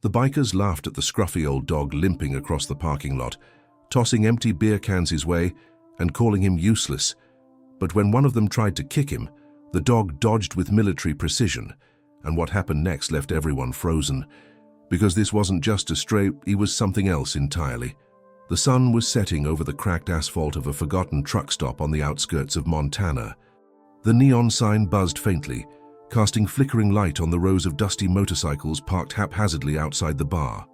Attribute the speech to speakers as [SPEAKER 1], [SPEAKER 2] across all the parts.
[SPEAKER 1] The bikers laughed at the scruffy old dog limping across the parking lot, tossing empty beer cans his way and calling him useless. But when one of them tried to kick him, the dog dodged with military precision, and what happened next left everyone frozen. Because this wasn't just a stray, he was something else entirely. The sun was setting over the cracked asphalt of a forgotten truck stop on the outskirts of Montana. The neon sign buzzed faintly, casting flickering light on the rows of dusty motorcycles parked haphazardly outside the bar.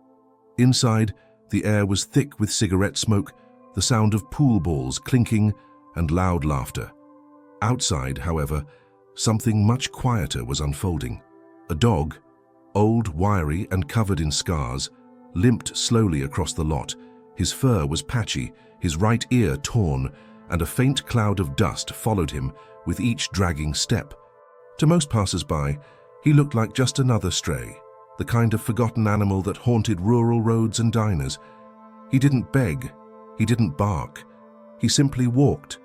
[SPEAKER 1] Inside, the air was thick with cigarette smoke, the sound of pool balls clinking, and loud laughter. Outside, however, something much quieter was unfolding. A dog, old, wiry, and covered in scars, limped slowly across the lot. His fur was patchy, his right ear torn, and a faint cloud of dust followed him with each dragging step. To most passers-by, he looked like just another stray, the kind of forgotten animal that haunted rural roads and diners. He didn't beg, he didn't bark. He simply walked,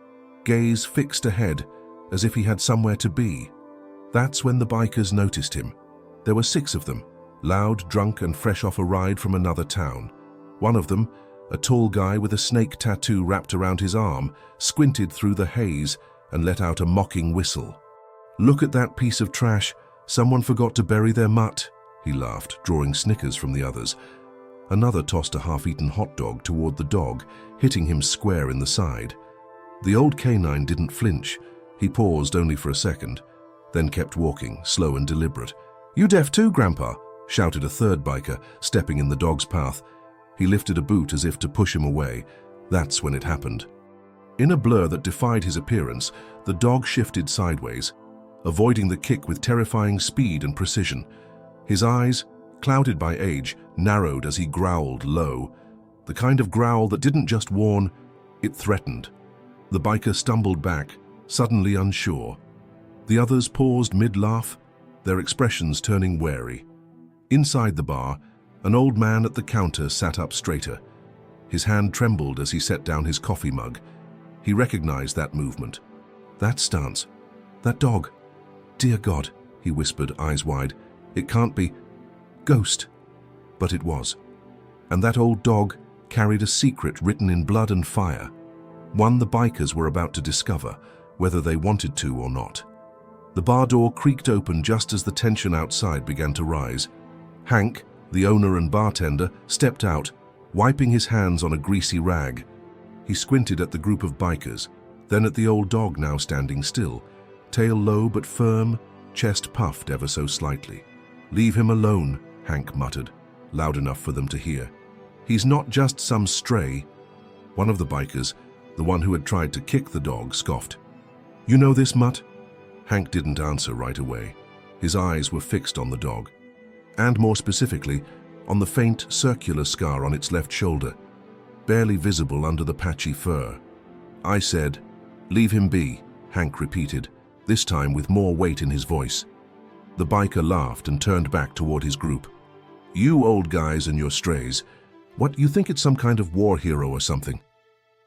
[SPEAKER 1] gaze fixed ahead, as if he had somewhere to be. That's when the bikers noticed him. There were 6 of them, loud, drunk, and fresh off a ride from another town. One of them, a tall guy with a snake tattoo wrapped around his arm, squinted through the haze and let out a mocking whistle. "Look at that piece of trash. Someone forgot to bury their mutt," he laughed, drawing snickers from the others. Another tossed a half-eaten hot dog toward the dog, hitting him square in the side. The old canine didn't flinch. He paused only for a second, then kept walking, slow and deliberate. "You deaf too, Grandpa?" shouted a third biker, stepping in the dog's path. He lifted a boot as if to push him away. That's when it happened. In a blur that defied his appearance, the dog shifted sideways, avoiding the kick with terrifying speed and precision. His eyes, clouded by age, narrowed as he growled low. The kind of growl that didn't just warn, it threatened. The biker stumbled back, suddenly unsure. The others paused mid-laugh, their expressions turning wary. Inside the bar, an old man at the counter sat up straighter. His hand trembled as he set down his coffee mug. He recognized that movement, that stance, that dog. "Dear God," he whispered, eyes wide. "It can't be ghost." But it was. And that old dog carried a secret written in blood and fire, one the bikers were about to discover, whether they wanted to or not. The bar door creaked open just as the tension outside began to rise. Hank, the owner and bartender, stepped out, wiping his hands on a greasy rag. He squinted at the group of bikers, then at the old dog now standing still, tail low but firm, chest puffed ever so slightly. "Leave him alone," Hank muttered, loud enough for them to hear. "He's not just some stray." One of the bikers, the one who had tried to kick the dog, scoffed. "You know this mutt?" Hank didn't answer right away. His eyes were fixed on the dog, and more specifically, on the faint, circular scar on its left shoulder, barely visible under the patchy fur. "I said, leave him be," Hank repeated, this time with more weight in his voice. The biker laughed and turned back toward his group. "You old guys and your strays, what, you think it's some kind of war hero or something?"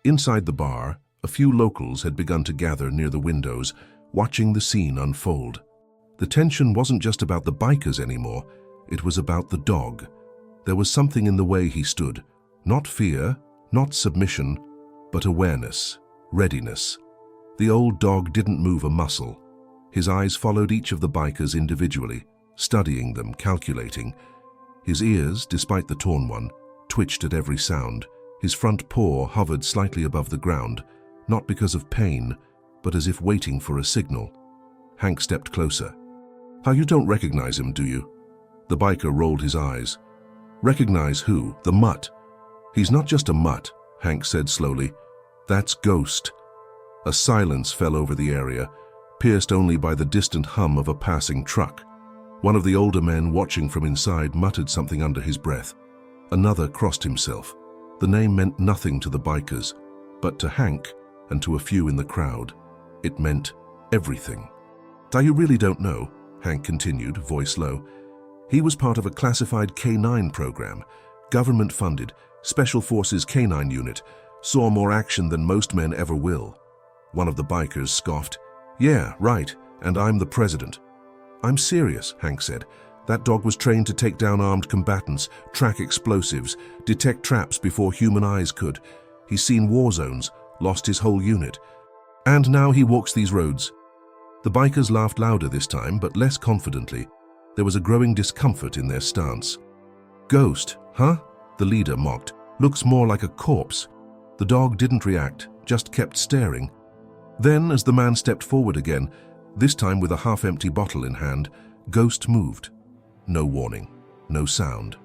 [SPEAKER 1] Inside the bar, a few locals had begun to gather near the windows, watching the scene unfold. The tension wasn't just about the bikers anymore, it was about the dog. There was something in the way he stood, not fear, not submission, but awareness, readiness. The old dog didn't move a muscle. His eyes followed each of the bikers individually, studying them, calculating. His ears, despite the torn one, twitched at every sound. His front paw hovered slightly above the ground, not because of pain, but as if waiting for a signal. Hank stepped closer. "How, you don't recognize him, do you?" The biker rolled his eyes. "Recognize who? The mutt?" "He's not just a mutt," Hank said slowly. "That's Ghost." A silence fell over the area, pierced only by the distant hum of a passing truck. One of the older men watching from inside muttered something under his breath. Another crossed himself. The name meant nothing to the bikers, but to Hank and to a few in the crowd, it meant everything. "You really don't know," Hank continued, voice low. "He was part of a classified K-9 program, government-funded, Special Forces K-9 unit, saw more action than most men ever will." One of the bikers scoffed. "Yeah, right, and I'm the president." "I'm serious," Hank said. That dog was trained to take down armed combatants, track explosives, detect traps before human eyes could. He's seen war zones, lost his whole unit. And now he walks these roads. The bikers laughed louder this time, but less confidently. There was a growing discomfort in their stance. "Ghost, huh?" the leader mocked. "Looks more like a corpse." The dog didn't react, just kept staring. Then, as the man stepped forward again, this time with a half-empty bottle in hand, Ghost moved. No warning, no sound.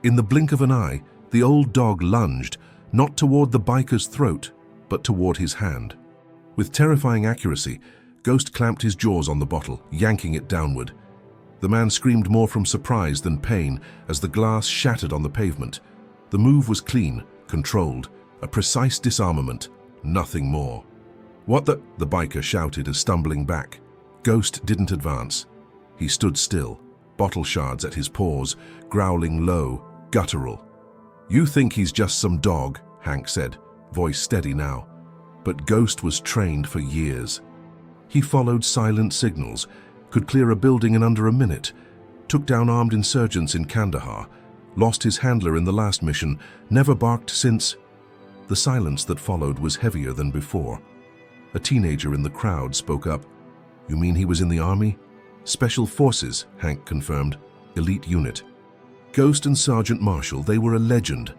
[SPEAKER 1] In the blink of an eye, the old dog lunged, not toward the biker's throat, but toward his hand. With terrifying accuracy, Ghost clamped his jaws on the bottle, yanking it downward. The man screamed more from surprise than pain as the glass shattered on the pavement. The move was clean, controlled, a precise disarmament, nothing more. "What the?" the biker shouted as stumbling back. Ghost didn't advance. He stood still, bottle shards at his paws, growling low, guttural. "You think he's just some dog," Hank said, voice steady now. But Ghost was trained for years. He followed silent signals, could clear a building in under a minute, took down armed insurgents in Kandahar, lost his handler in the last mission, never barked since. The silence that followed was heavier than before. A teenager in the crowd spoke up. "You mean he was in the army?" "Special Forces," Hank confirmed. "Elite unit." Ghost and Sergeant Marshall, they were a legend.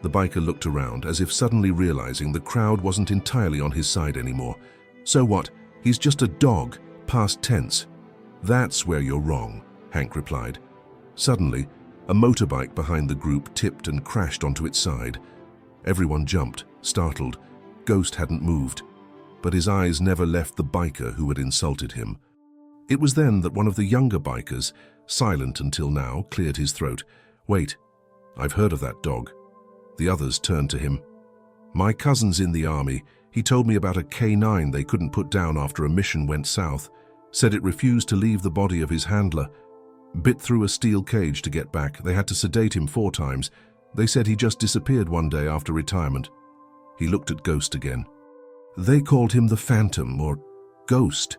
[SPEAKER 1] The biker looked around, as if suddenly realizing the crowd wasn't entirely on his side anymore. "So what? He's just a dog, past tense." "That's where you're wrong," Hank replied. Suddenly, a motorbike behind the group tipped and crashed onto its side. Everyone jumped, startled. Ghost hadn't moved, but his eyes never left the biker who had insulted him. It was then that one of the younger bikers, silent until now, cleared his throat. "Wait, I've heard of that dog." The others turned to him. "My cousin's in the army. He told me about a K9 they couldn't put down after a mission went south. Said it refused to leave the body of his handler. Bit through a steel cage to get back. They had to sedate him 4 times. They said he just disappeared one day after retirement." He looked at Ghost again. "They called him the Phantom, or Ghost."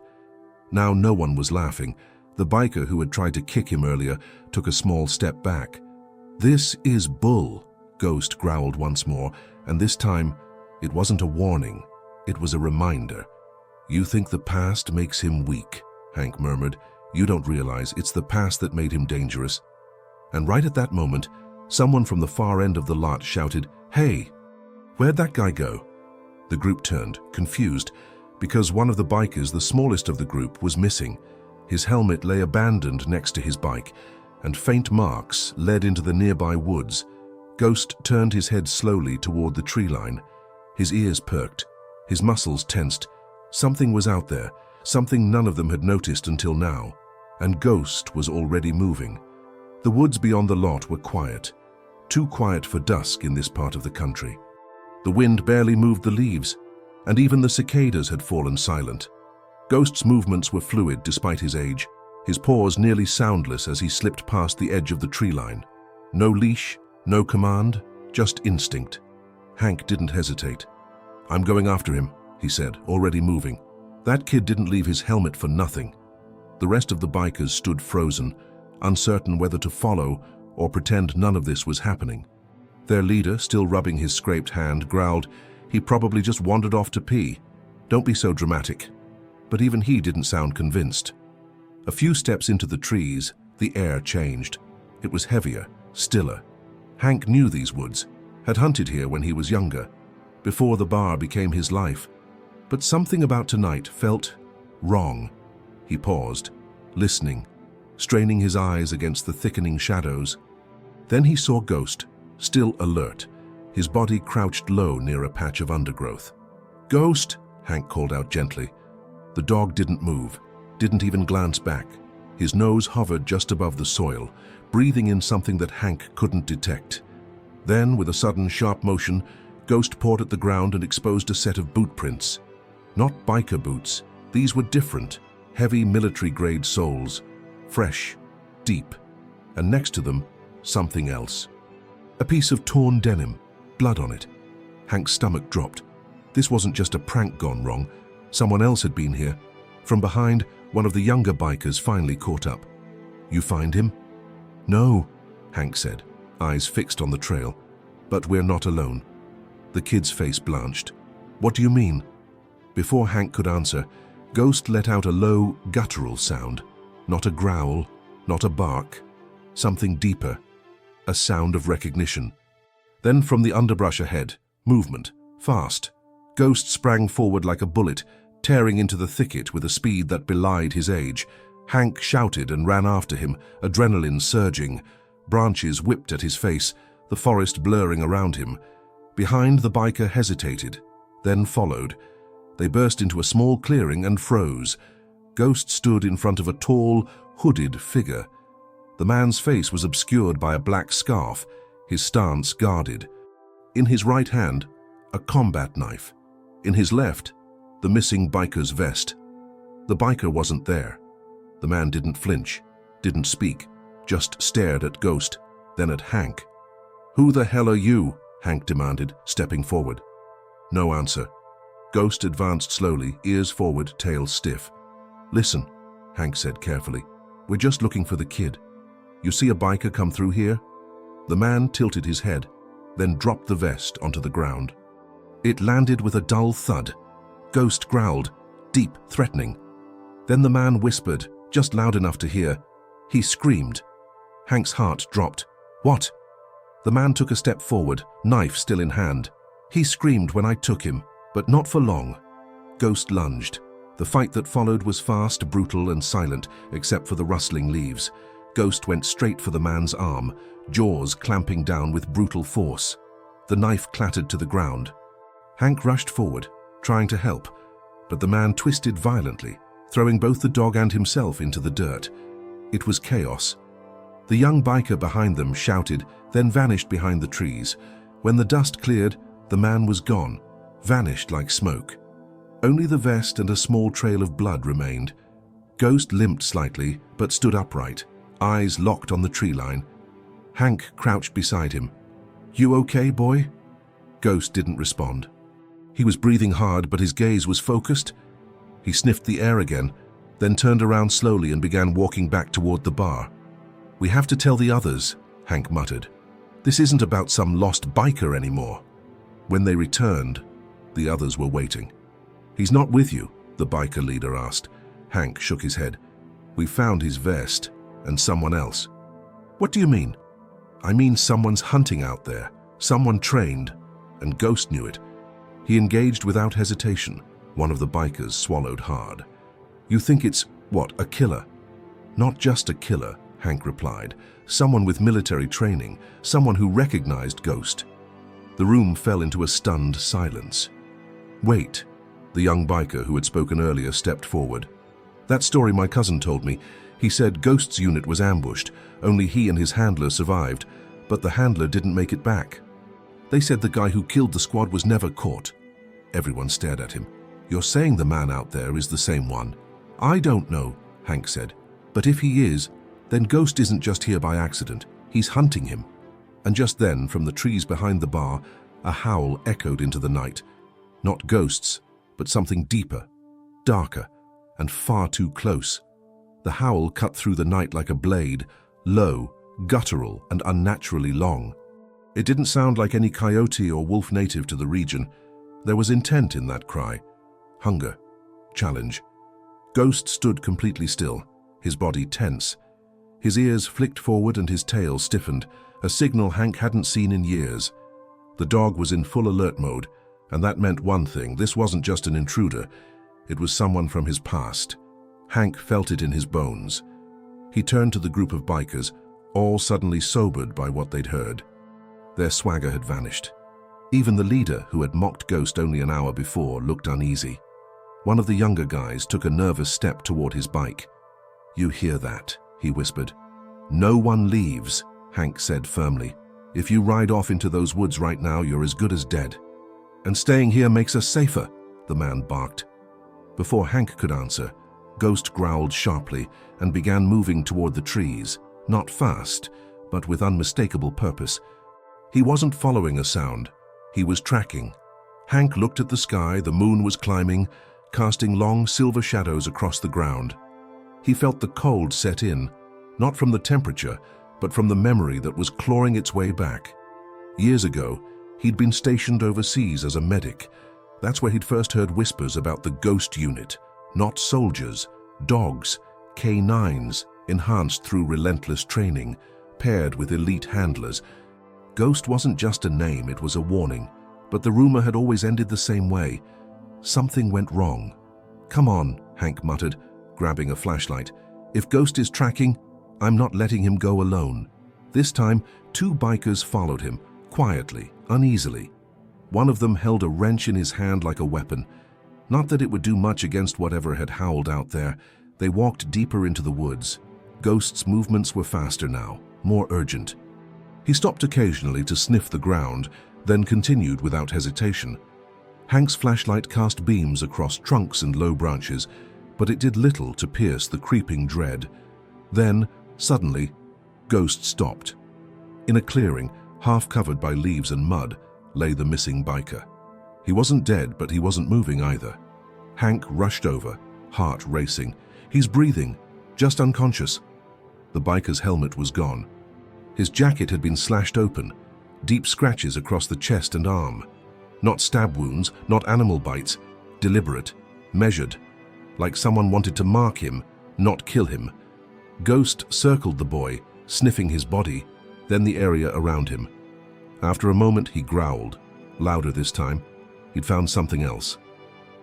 [SPEAKER 1] Now no one was laughing. The biker who had tried to kick him earlier took a small step back. "This is bull," Ghost growled once more, and this time it wasn't a warning, it was a reminder. "You think the past makes him weak," Hank murmured. "You don't realize it's the past that made him dangerous." And right at that moment, someone from the far end of the lot shouted, "Hey, where'd that guy go?" The group turned, confused, because one of the bikers, the smallest of the group, was missing. His helmet lay abandoned next to his bike, and faint marks led into the nearby woods. Ghost turned his head slowly toward the tree line. His ears perked, his muscles tensed. Something was out there, something none of them had noticed until now, and Ghost was already moving. The woods beyond the lot were quiet, too quiet for dusk in this part of the country. The wind barely moved the leaves, and even the cicadas had fallen silent. Ghost's movements were fluid despite his age, his paws nearly soundless as he slipped past the edge of the tree line. No leash, no command, just instinct. Hank didn't hesitate. "I'm going after him," he said, already moving. "That kid didn't leave his helmet for nothing." The rest of the bikers stood frozen, uncertain whether to follow or pretend none of this was happening. Their leader, still rubbing his scraped hand, growled, "He probably just wandered off to pee. Don't be so dramatic." But even he didn't sound convinced. A few steps into the trees, the air changed. It was heavier, stiller. Hank knew these woods, had hunted here when he was younger, before the bar became his life. But something about tonight felt wrong. He paused, listening, straining his eyes against the thickening shadows. Then he saw Ghost, still alert, his body crouched low near a patch of undergrowth. "Ghost!" Hank called out gently. The dog didn't move, didn't even glance back. His nose hovered just above the soil, breathing in something that Hank couldn't detect. Then, with a sudden, sharp motion, Ghost pawed at the ground and exposed a set of boot prints. Not biker boots. These were different, heavy military-grade soles, fresh, deep, and next to them, something else. A piece of torn denim, blood on it. Hank's stomach dropped. This wasn't just a prank gone wrong. Someone else had been here. From behind, one of the younger bikers finally caught up. "You find him?" No, Hank said, eyes fixed on the trail. But we're not alone. The kid's face blanched. What do you mean? Before Hank could answer, Ghost let out a low, guttural sound. Not a growl, not a bark. Something deeper. A sound of recognition. Then from the underbrush ahead, movement, fast. Ghost sprang forward like a bullet, tearing into the thicket with a speed that belied his age. Hank shouted and ran after him, adrenaline surging. Branches whipped at his face, the forest blurring around him. Behind, the biker hesitated, then followed. They burst into a small clearing and froze. Ghost stood in front of a tall, hooded figure. The man's face was obscured by a black scarf, his stance guarded. In his right hand, a combat knife. In his left, the missing biker's vest. The biker wasn't there. The man didn't flinch, didn't speak, just stared at Ghost, then at Hank. "Who the hell are you?" Hank demanded, stepping forward. No answer. Ghost advanced slowly, ears forward, tail stiff. "Listen," Hank said carefully. "We're just looking for the kid. You see a biker come through here?" The man tilted his head, then dropped the vest onto the ground. It landed with a dull thud. Ghost growled, deep, threatening. Then the man whispered, just loud enough to hear. He screamed. Hank's heart dropped. "What?" The man took a step forward, knife still in hand. "He screamed when I took him, but not for long." Ghost lunged. The fight that followed was fast, brutal, and silent, except for the rustling leaves. Ghost went straight for the man's arm, jaws clamping down with brutal force. The knife clattered to the ground. Hank rushed forward, trying to help, but the man twisted violently, throwing both the dog and himself into the dirt. It was chaos. The young biker behind them shouted, then vanished behind the trees. When the dust cleared, the man was gone, vanished like smoke. Only the vest and a small trail of blood remained. Ghost limped slightly, but stood upright, eyes locked on the tree line. Hank crouched beside him. "You okay, boy?" Ghost didn't respond. He was breathing hard, but his gaze was focused. He sniffed the air again, then turned around slowly and began walking back toward the bar. "We have to tell the others," Hank muttered. "This isn't about some lost biker anymore." When they returned, the others were waiting. "He's not with you?" the biker leader asked. Hank shook his head. "We found his vest and someone else." "What do you mean?" "I mean someone's hunting out there, someone trained, and Ghost knew it." He engaged without hesitation. One of the bikers swallowed hard. "You think it's, what, a killer?" "Not just a killer," Hank replied. "Someone with military training, someone who recognized Ghost." The room fell into a stunned silence. "Wait," the young biker who had spoken earlier stepped forward. "That story my cousin told me. He said Ghost's unit was ambushed. Only he and his handler survived, but the handler didn't make it back. They said the guy who killed the squad was never caught." Everyone stared at him. "You're saying the man out there is the same one?" "I don't know," Hank said. "But if he is, then Ghost isn't just here by accident. He's hunting him." And just then, from the trees behind the bar, a howl echoed into the night. Not ghosts, but something deeper, darker, and far too close. The howl cut through the night like a blade, low, guttural, and unnaturally long. It didn't sound like any coyote or wolf native to the region. There was intent in that cry. Hunger. Challenge. Ghost stood completely still, his body tense. His ears flicked forward and his tail stiffened, a signal Hank hadn't seen in years. The dog was in full alert mode, and that meant one thing: this wasn't just an intruder. It was someone from his past. Hank felt it in his bones. He turned to the group of bikers, all suddenly sobered by what they'd heard. Their swagger had vanished. Even the leader, who had mocked Ghost only an hour before, looked uneasy. One of the younger guys took a nervous step toward his bike. "You hear that?" he whispered. "No one leaves," Hank said firmly. "If you ride off into those woods right now, you're as good as dead. And staying here makes us safer," the man barked. Before Hank could answer, Ghost growled sharply and began moving toward the trees, not fast, but with unmistakable purpose. He wasn't following a sound. He was tracking. Hank looked at the sky. The moon was climbing, casting long silver shadows across the ground. He felt the cold set in, not from the temperature, but from the memory that was clawing its way back. Years ago, he'd been stationed overseas as a medic. That's where he'd first heard whispers about the Ghost Unit. Not soldiers, dogs, K9s, enhanced through relentless training, paired with elite handlers. Ghost wasn't just a name, it was a warning. But the rumor had always ended the same way. Something went wrong. "Come on," Hank muttered, grabbing a flashlight. "If Ghost is tracking, I'm not letting him go alone." This time, two bikers followed him, quietly, uneasily. One of them held a wrench in his hand like a weapon. Not that it would do much against whatever had howled out there. They walked deeper into the woods. Ghost's movements were faster now, more urgent. He stopped occasionally to sniff the ground, then continued without hesitation. Hank's flashlight cast beams across trunks and low branches, but it did little to pierce the creeping dread. Then, suddenly, Ghost stopped. In a clearing, half covered by leaves and mud, lay the missing biker. He wasn't dead, but he wasn't moving either. Hank rushed over, heart racing. "He's breathing, just unconscious." The biker's helmet was gone. His jacket had been slashed open, deep scratches across the chest and arm. Not stab wounds, not animal bites, deliberate, measured, like someone wanted to mark him, not kill him. Ghost circled the boy, sniffing his body, then the area around him. After a moment, he growled, louder this time. He'd found something else.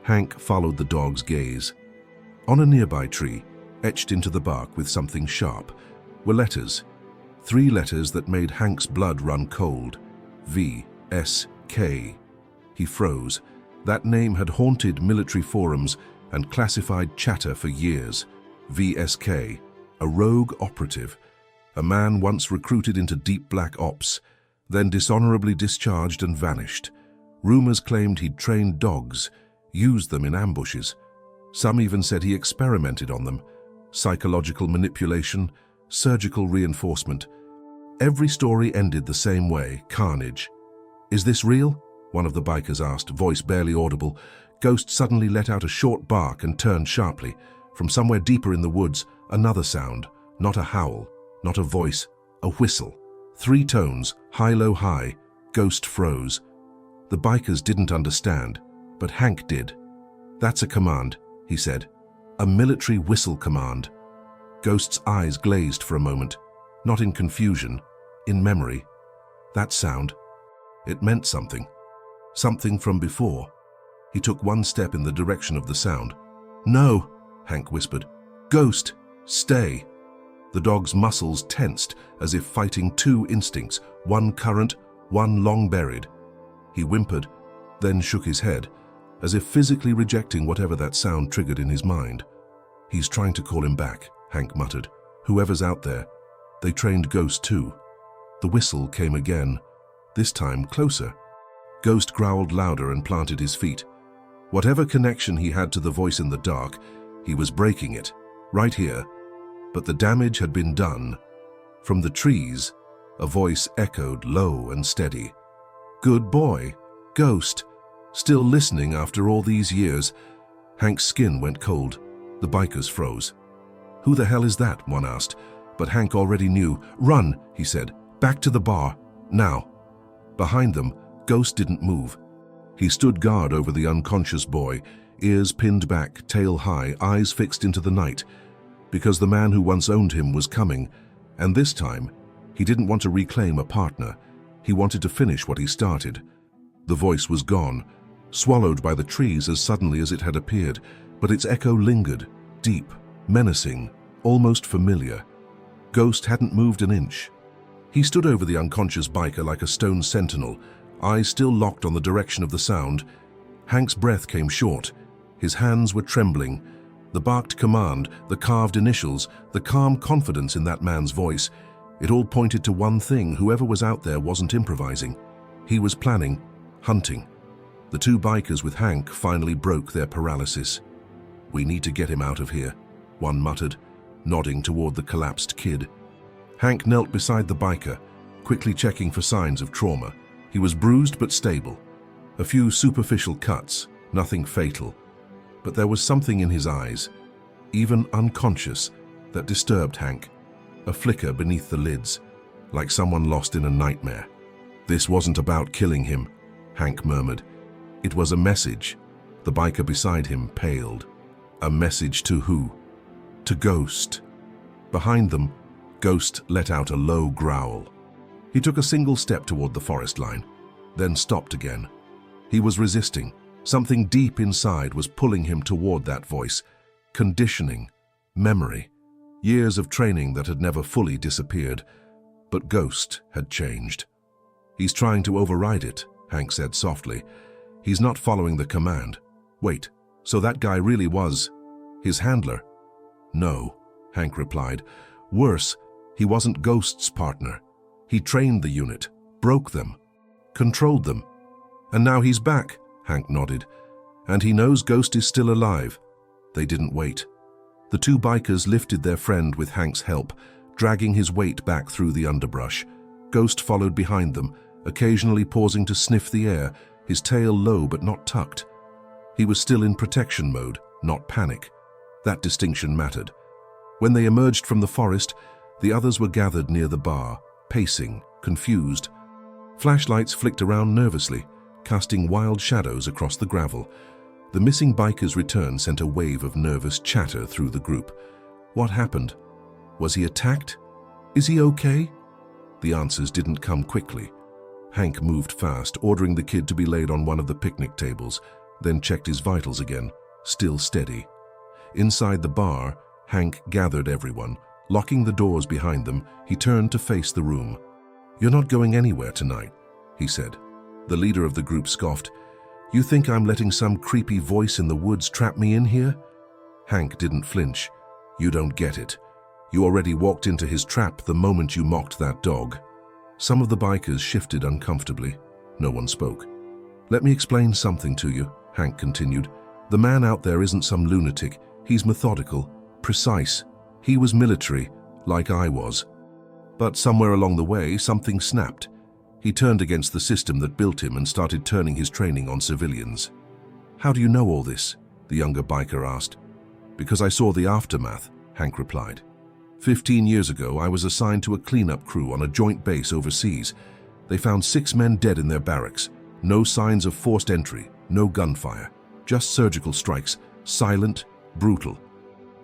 [SPEAKER 1] Hank followed the dog's gaze. On a nearby tree, etched into the bark with something sharp, were letters. 3 letters that made Hank's blood run cold. V.S.K. He froze. That name had haunted military forums and classified chatter for years. V.S.K. A rogue operative. A man once recruited into deep black ops, then dishonorably discharged and vanished. Rumors claimed he'd trained dogs, used them in ambushes. Some even said he experimented on them. Psychological manipulation, surgical reinforcement. Every story ended the same way, carnage. "Is this real?" one of the bikers asked, voice barely audible. Ghost suddenly let out a short bark and turned sharply. From somewhere deeper in the woods, another sound, not a howl, not a voice, a whistle. 3 tones, high, low, high. Ghost froze. The bikers didn't understand, but Hank did. "That's a command," he said. "A military whistle command." Ghost's eyes glazed for a moment, not in confusion, in memory. That sound, it meant something. Something from before. He took one step in the direction of the sound. "No," Hank whispered. "Ghost, stay." The dog's muscles tensed as if fighting 2 instincts, one current, one long buried. He whimpered, then shook his head, as if physically rejecting whatever that sound triggered in his mind. "He's trying to call him back," Hank muttered. "Whoever's out there." They trained Ghost too. The whistle came again, this time closer. Ghost growled louder and planted his feet. Whatever connection he had to the voice in the dark, he was breaking it, right here. But the damage had been done. From the trees, a voice echoed low and steady. "Good boy, Ghost. Still listening after all these years." Hank's skin went cold. The bikers froze. "Who the hell is that?" one asked, but Hank already knew. "Run," he said. "Back to the bar, now." Behind them, Ghost didn't move. He stood guard over the unconscious boy, ears pinned back, tail high, eyes fixed into the night, because the man who once owned him was coming, and this time, he didn't want to reclaim a partner. He wanted to finish what he started. The voice was gone, swallowed by the trees as suddenly as it had appeared, but its echo lingered, deep, menacing, almost familiar. Ghost hadn't moved an inch. He stood over the unconscious biker like a stone sentinel, eyes still locked on the direction of the sound. Hank's breath came short. His hands were trembling. The barked command, the carved initials, the calm confidence in that man's voice, it all pointed to one thing: whoever was out there wasn't improvising. He was planning, hunting. The 2 bikers with Hank finally broke their paralysis. "We need to get him out of here," one muttered, nodding toward the collapsed kid. Hank knelt beside the biker, quickly checking for signs of trauma. He was bruised but stable. A few superficial cuts, nothing fatal. But there was something in his eyes, even unconscious, that disturbed Hank. a flicker beneath the lids, like someone lost in a nightmare. "This wasn't about killing him," Hank murmured. "It was a message." The biker beside him paled. A message to who? To Ghost. Behind them, Ghost let out a low growl. He took a single step toward the forest line, then stopped again. He was resisting. Something deep inside was pulling him toward that voice. Conditioning, memory, years of training that had never fully disappeared. But Ghost had changed. "He's trying to override it," Hank said softly. "He's not following the command." "Wait, so that guy really was his handler?" "No," Hank replied. "Worse, he wasn't Ghost's partner. He trained the unit, broke them, controlled them. And now he's back," Hank nodded. "And he knows Ghost is still alive." They didn't wait. The two bikers lifted their friend with Hank's help, dragging his weight back through the underbrush. Ghost followed behind them, occasionally pausing to sniff the air, his tail low but not tucked. He was still in protection mode, not panic. That distinction mattered. When they emerged from the forest, the others were gathered near the bar, pacing, confused. Flashlights flicked around nervously, casting wild shadows across the gravel. The missing biker's return sent a wave of nervous chatter through the group. What happened? Was he attacked? Is he okay? The answers didn't come quickly. Hank moved fast, ordering the kid to be laid on one of the picnic tables, then checked his vitals again, still steady. Inside the bar, Hank gathered everyone. Locking the doors behind them, he turned to face the room. "You're not going anywhere tonight," he said. The leader of the group scoffed. "You think I'm letting some creepy voice in the woods trap me in here?" Hank didn't flinch. "You don't get it. You already walked into his trap the moment you mocked that dog." Some of the bikers shifted uncomfortably. No one spoke. "Let me explain something to you," Hank continued. "The man out there isn't some lunatic. He's methodical, precise. He was military, like I was. But somewhere along the way, something snapped. He turned against the system that built him and started turning his training on civilians." "How do you know all this?" the younger biker asked. "Because I saw the aftermath," Hank replied. 15 years ago, I was assigned to a cleanup crew on a joint base overseas. They found 6 men dead in their barracks. No signs of forced entry, no gunfire. Just surgical strikes, silent, brutal.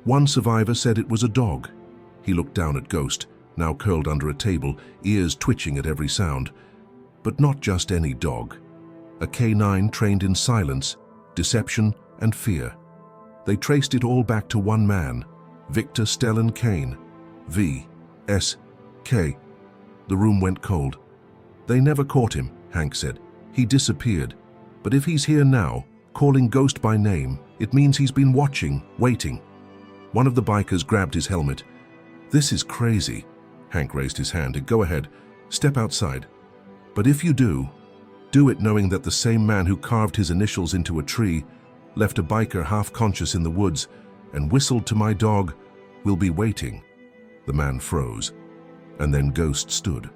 [SPEAKER 1] One survivor said it was a dog. He looked down at Ghost, now curled under a table, ears twitching at every sound. But not just any dog. A canine trained in silence, deception, and fear. They traced it all back to one man, Victor Stellan Kane. V.S.K. The room went cold. "They never caught him," Hank said. "He disappeared. But if he's here now, calling Ghost by name, it means he's been watching, waiting." One of the bikers grabbed his helmet. "This is crazy." Hank raised his hand. "Go ahead. Step outside. But if you do it knowing that the same man who carved his initials into a tree, left a biker half-conscious in the woods, and whistled to my dog, will be waiting." The man froze, and then Ghost stood.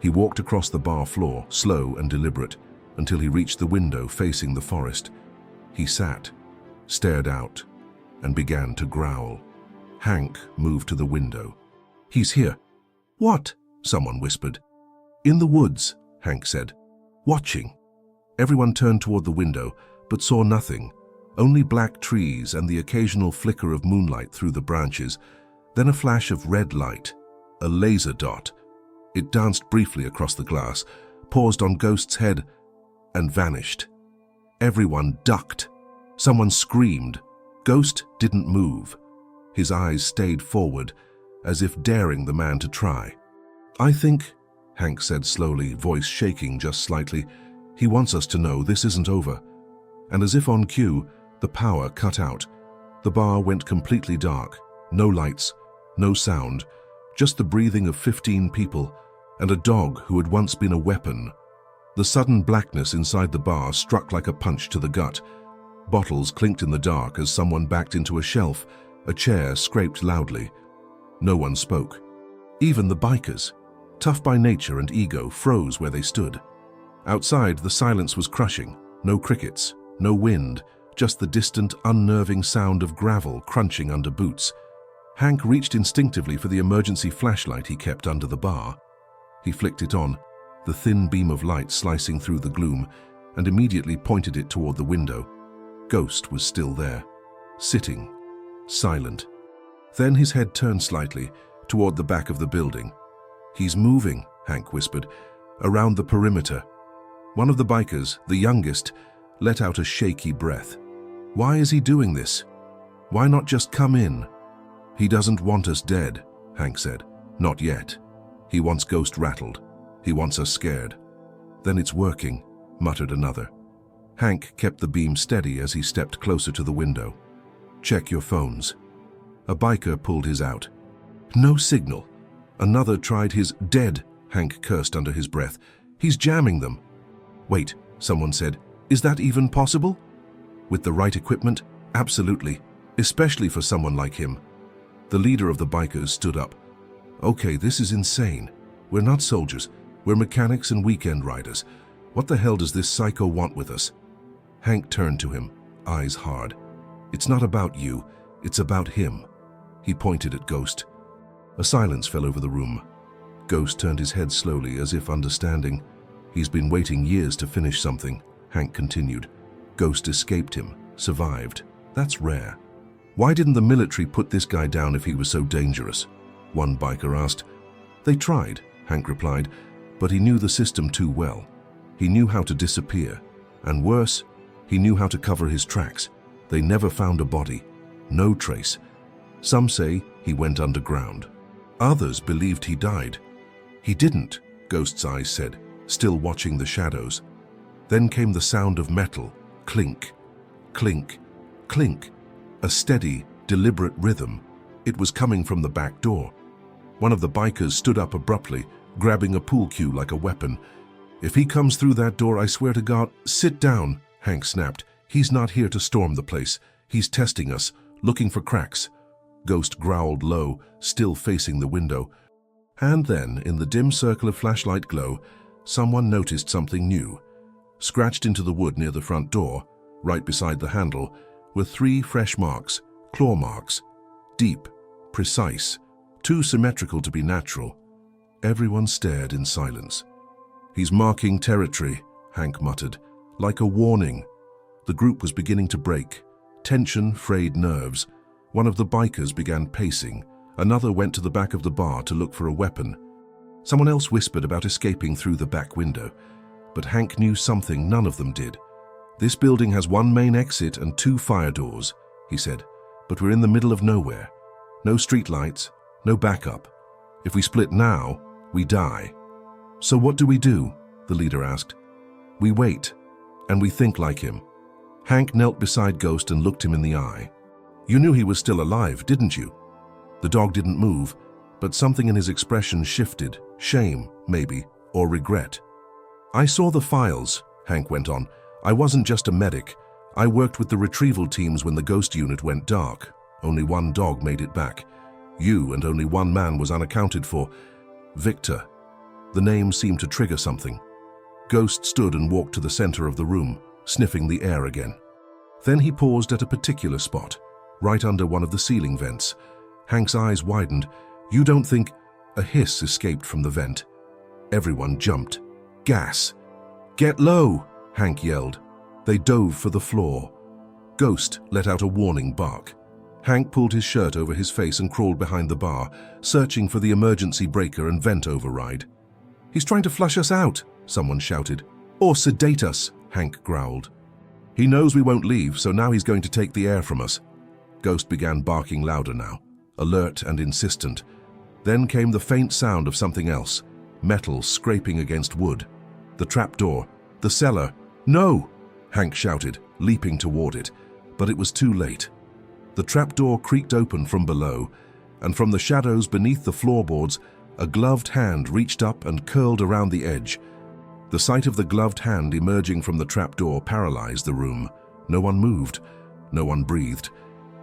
[SPEAKER 1] He walked across the bar floor, slow and deliberate, until he reached the window facing the forest. He sat, stared out, and began to growl. Hank moved to the window. "He's here." "What?" someone whispered. "In the woods," Hank said. "Watching." Everyone turned toward the window, but saw nothing. Only black trees and the occasional flicker of moonlight through the branches. Then a flash of red light, a laser dot. It danced briefly across the glass, paused on Ghost's head, and vanished. Everyone ducked. Someone screamed. Ghost didn't move. His eyes stayed forward, as if daring the man to try. "I think," Hank said slowly, voice shaking just slightly, "he wants us to know this isn't over." And as if on cue, the power cut out. The bar went completely dark. No lights, no sound, just the breathing of 15 people and a dog who had once been a weapon. The sudden blackness inside the bar struck like a punch to the gut. Bottles clinked in the dark as someone backed into a shelf. A chair scraped loudly. No one spoke. Even the bikers, tough by nature and ego, froze where they stood. Outside, the silence was crushing. No crickets, no wind, just the distant, unnerving sound of gravel crunching under boots. Hank reached instinctively for the emergency flashlight he kept under the bar. He flicked it on, the thin beam of light slicing through the gloom, and immediately pointed it toward the window. Ghost was still there, sitting, silent. Then his head turned slightly, toward the back of the building. "He's moving," Hank whispered, "around the perimeter." One of the bikers, the youngest, let out a shaky breath. "Why is he doing this? Why not just come in?" "He doesn't want us dead," Hank said. "Not yet. He wants Ghost rattled. He wants us scared." "Then it's working," muttered another. Hank kept the beam steady as he stepped closer to the window. "Check your phones." A biker pulled his out. "No signal." Another tried his "dead," Hank cursed under his breath. "He's jamming them." "Wait," someone said. "Is that even possible?" "With the right equipment? Absolutely. Especially for someone like him." The leader of the bikers stood up. "Okay, this is insane. We're not soldiers. We're mechanics and weekend riders. What the hell does this psycho want with us?" Hank turned to him, eyes hard. "It's not about you. It's about him." He pointed at Ghost. A silence fell over the room. Ghost turned his head slowly, as if understanding. "He's been waiting years to finish something," Hank continued. "Ghost escaped him, survived. That's rare." "Why didn't the military put this guy down if he was so dangerous?" one biker asked. "They tried," Hank replied, "but he knew the system too well. He knew how to disappear. And worse, he knew how to cover his tracks. They never found a body. No trace. Some say he went underground. Others believed he died." "He didn't," Ghost's eyes said, still watching the shadows. Then came the sound of metal, clink, clink, clink, a steady, deliberate rhythm. It was coming from the back door. One of the bikers stood up abruptly, grabbing a pool cue like a weapon. "If he comes through that door, I swear to God—" "Sit down," Hank snapped. "He's not here to storm the place. He's testing us, looking for cracks." Ghost growled low, still facing the window. And then, in the dim circle of flashlight glow, someone noticed something new. Scratched into the wood near the front door, right beside the handle, were 3 fresh marks, claw marks. Deep, precise, too symmetrical to be natural. Everyone stared in silence. "He's marking territory," Hank muttered, "like a warning." The group was beginning to break. Tension frayed nerves. One of the bikers began pacing. Another went to the back of the bar to look for a weapon. Someone else whispered about escaping through the back window. But Hank knew something none of them did. "This building has 1 main exit and 2 fire doors," he said. "But we're in the middle of nowhere. No street lights, no backup. If we split now, we die." "So what do we do?" the leader asked. "We wait, and we think like him." Hank knelt beside Ghost and looked him in the eye. "You knew he was still alive, didn't you?" The dog didn't move, but something in his expression shifted. Shame, maybe, or regret. "I saw the files," Hank went on. "I wasn't just a medic. I worked with the retrieval teams when the Ghost unit went dark. Only 1 dog made it back. You and only 1 man was unaccounted for. Victor." The name seemed to trigger something. Ghost stood and walked to the center of the room, sniffing the air again. Then he paused at a particular spot, right under one of the ceiling vents. Hank's eyes widened. "You don't think—" A hiss escaped from the vent. Everyone jumped. "Gas!" "Get low!" Hank yelled. They dove for the floor. Ghost let out a warning bark. Hank pulled his shirt over his face and crawled behind the bar, searching for the emergency breaker and vent override. "He's trying to flush us out," someone shouted. "Or sedate us," Hank growled. "He knows we won't leave, so now he's going to take the air from us." Ghost began barking louder now, alert and insistent. Then came the faint sound of something else, metal scraping against wood. The trapdoor, the cellar. "No!" Hank shouted, leaping toward it, but it was too late. The trapdoor creaked open from below, and from the shadows beneath the floorboards, a gloved hand reached up and curled around the edge. The sight of the gloved hand emerging from the trapdoor paralyzed the room. No one moved. No one breathed.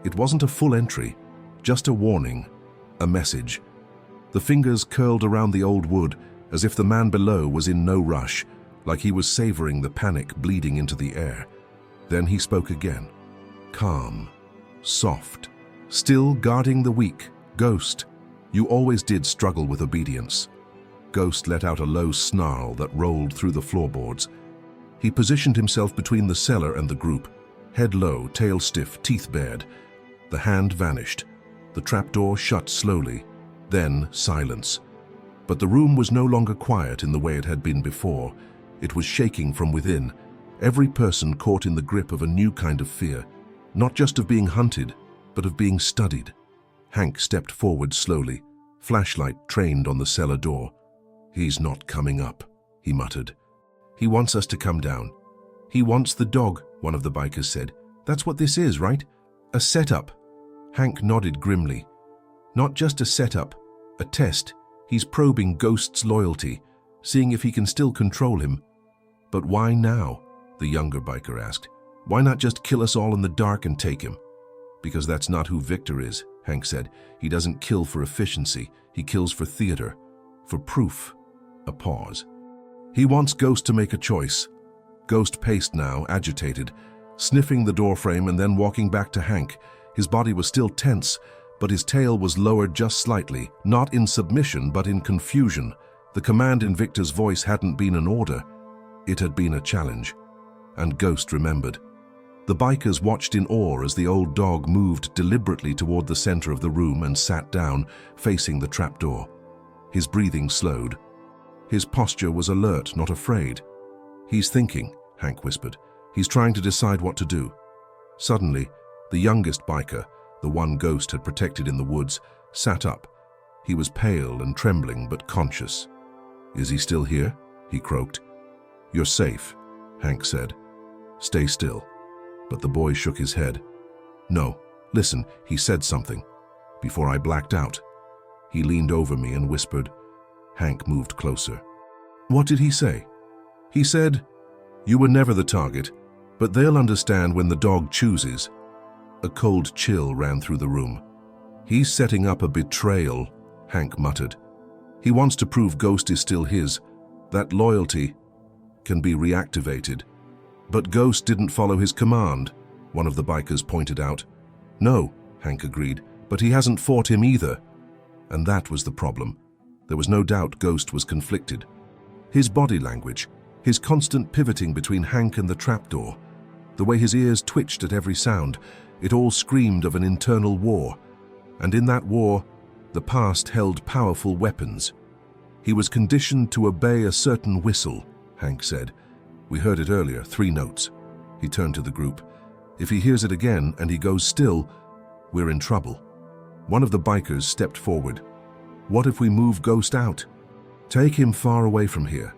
[SPEAKER 1] It wasn't a full entry, just a warning, a message. The fingers curled around the old wood, as if the man below was in no rush, like he was savoring the panic bleeding into the air. Then he spoke again. Calm, soft, still guarding the weak, "Ghost, you always did struggle with obedience." Ghost let out a low snarl that rolled through the floorboards. He positioned himself between the cellar and the group, head low, tail stiff, teeth bared. The hand vanished. The trapdoor shut slowly, then silence. But the room was no longer quiet in the way it had been before. It was shaking from within, every person caught in the grip of a new kind of fear, not just of being hunted, but of being studied. Hank stepped forward slowly, flashlight trained on the cellar door. "He's not coming up," he muttered. "He wants us to come down. He wants the dog," one of the bikers said. "That's what this is, right? A setup." Hank nodded grimly. "Not just a setup, a test. He's probing Ghost's loyalty, seeing if he can still control him." "But why now?" the younger biker asked. "Why not just kill us all in the dark and take him?" "Because that's not who Victor is," Hank said. "He doesn't kill for efficiency. He kills for theater, for proof." A pause. "He wants Ghost to make a choice." Ghost paced now, agitated, sniffing the doorframe and then walking back to Hank. His body was still tense, but his tail was lowered just slightly, not in submission but in confusion. The command in Victor's voice hadn't been an order. It had been a challenge. And Ghost remembered. The bikers watched in awe as the old dog moved deliberately toward the center of the room and sat down, facing the trapdoor. His breathing slowed. His posture was alert, not afraid. "He's thinking," Hank whispered. "He's trying to decide what to do." Suddenly, the youngest biker, the one Ghost had protected in the woods, sat up. He was pale and trembling, but conscious. "Is he still here?" he croaked. "You're safe," Hank said. "Stay still." But the boy shook his head. "No, listen, he said something. Before I blacked out." He leaned over me and whispered. Hank moved closer. "What did he say?" "He said, 'You were never the target, but they'll understand when the dog chooses.'" A cold chill ran through the room. "He's setting up a betrayal," Hank muttered. "He wants to prove Ghost is still his. That loyalty can be reactivated." "But Ghost didn't follow his command," one of the bikers pointed out. "No," Hank agreed, "but he hasn't fought him either." And that was the problem. There was no doubt Ghost was conflicted. His body language, his constant pivoting between Hank and the trapdoor, the way his ears twitched at every sound, it all screamed of an internal war. And in that war, the past held powerful weapons. "He was conditioned to obey a certain whistle," Hank said. "We heard it earlier, 3 notes. He turned to the group. "If he hears it again and he goes still, we're in trouble." One of the bikers stepped forward. "What if we move Ghost out? Take him far away from here."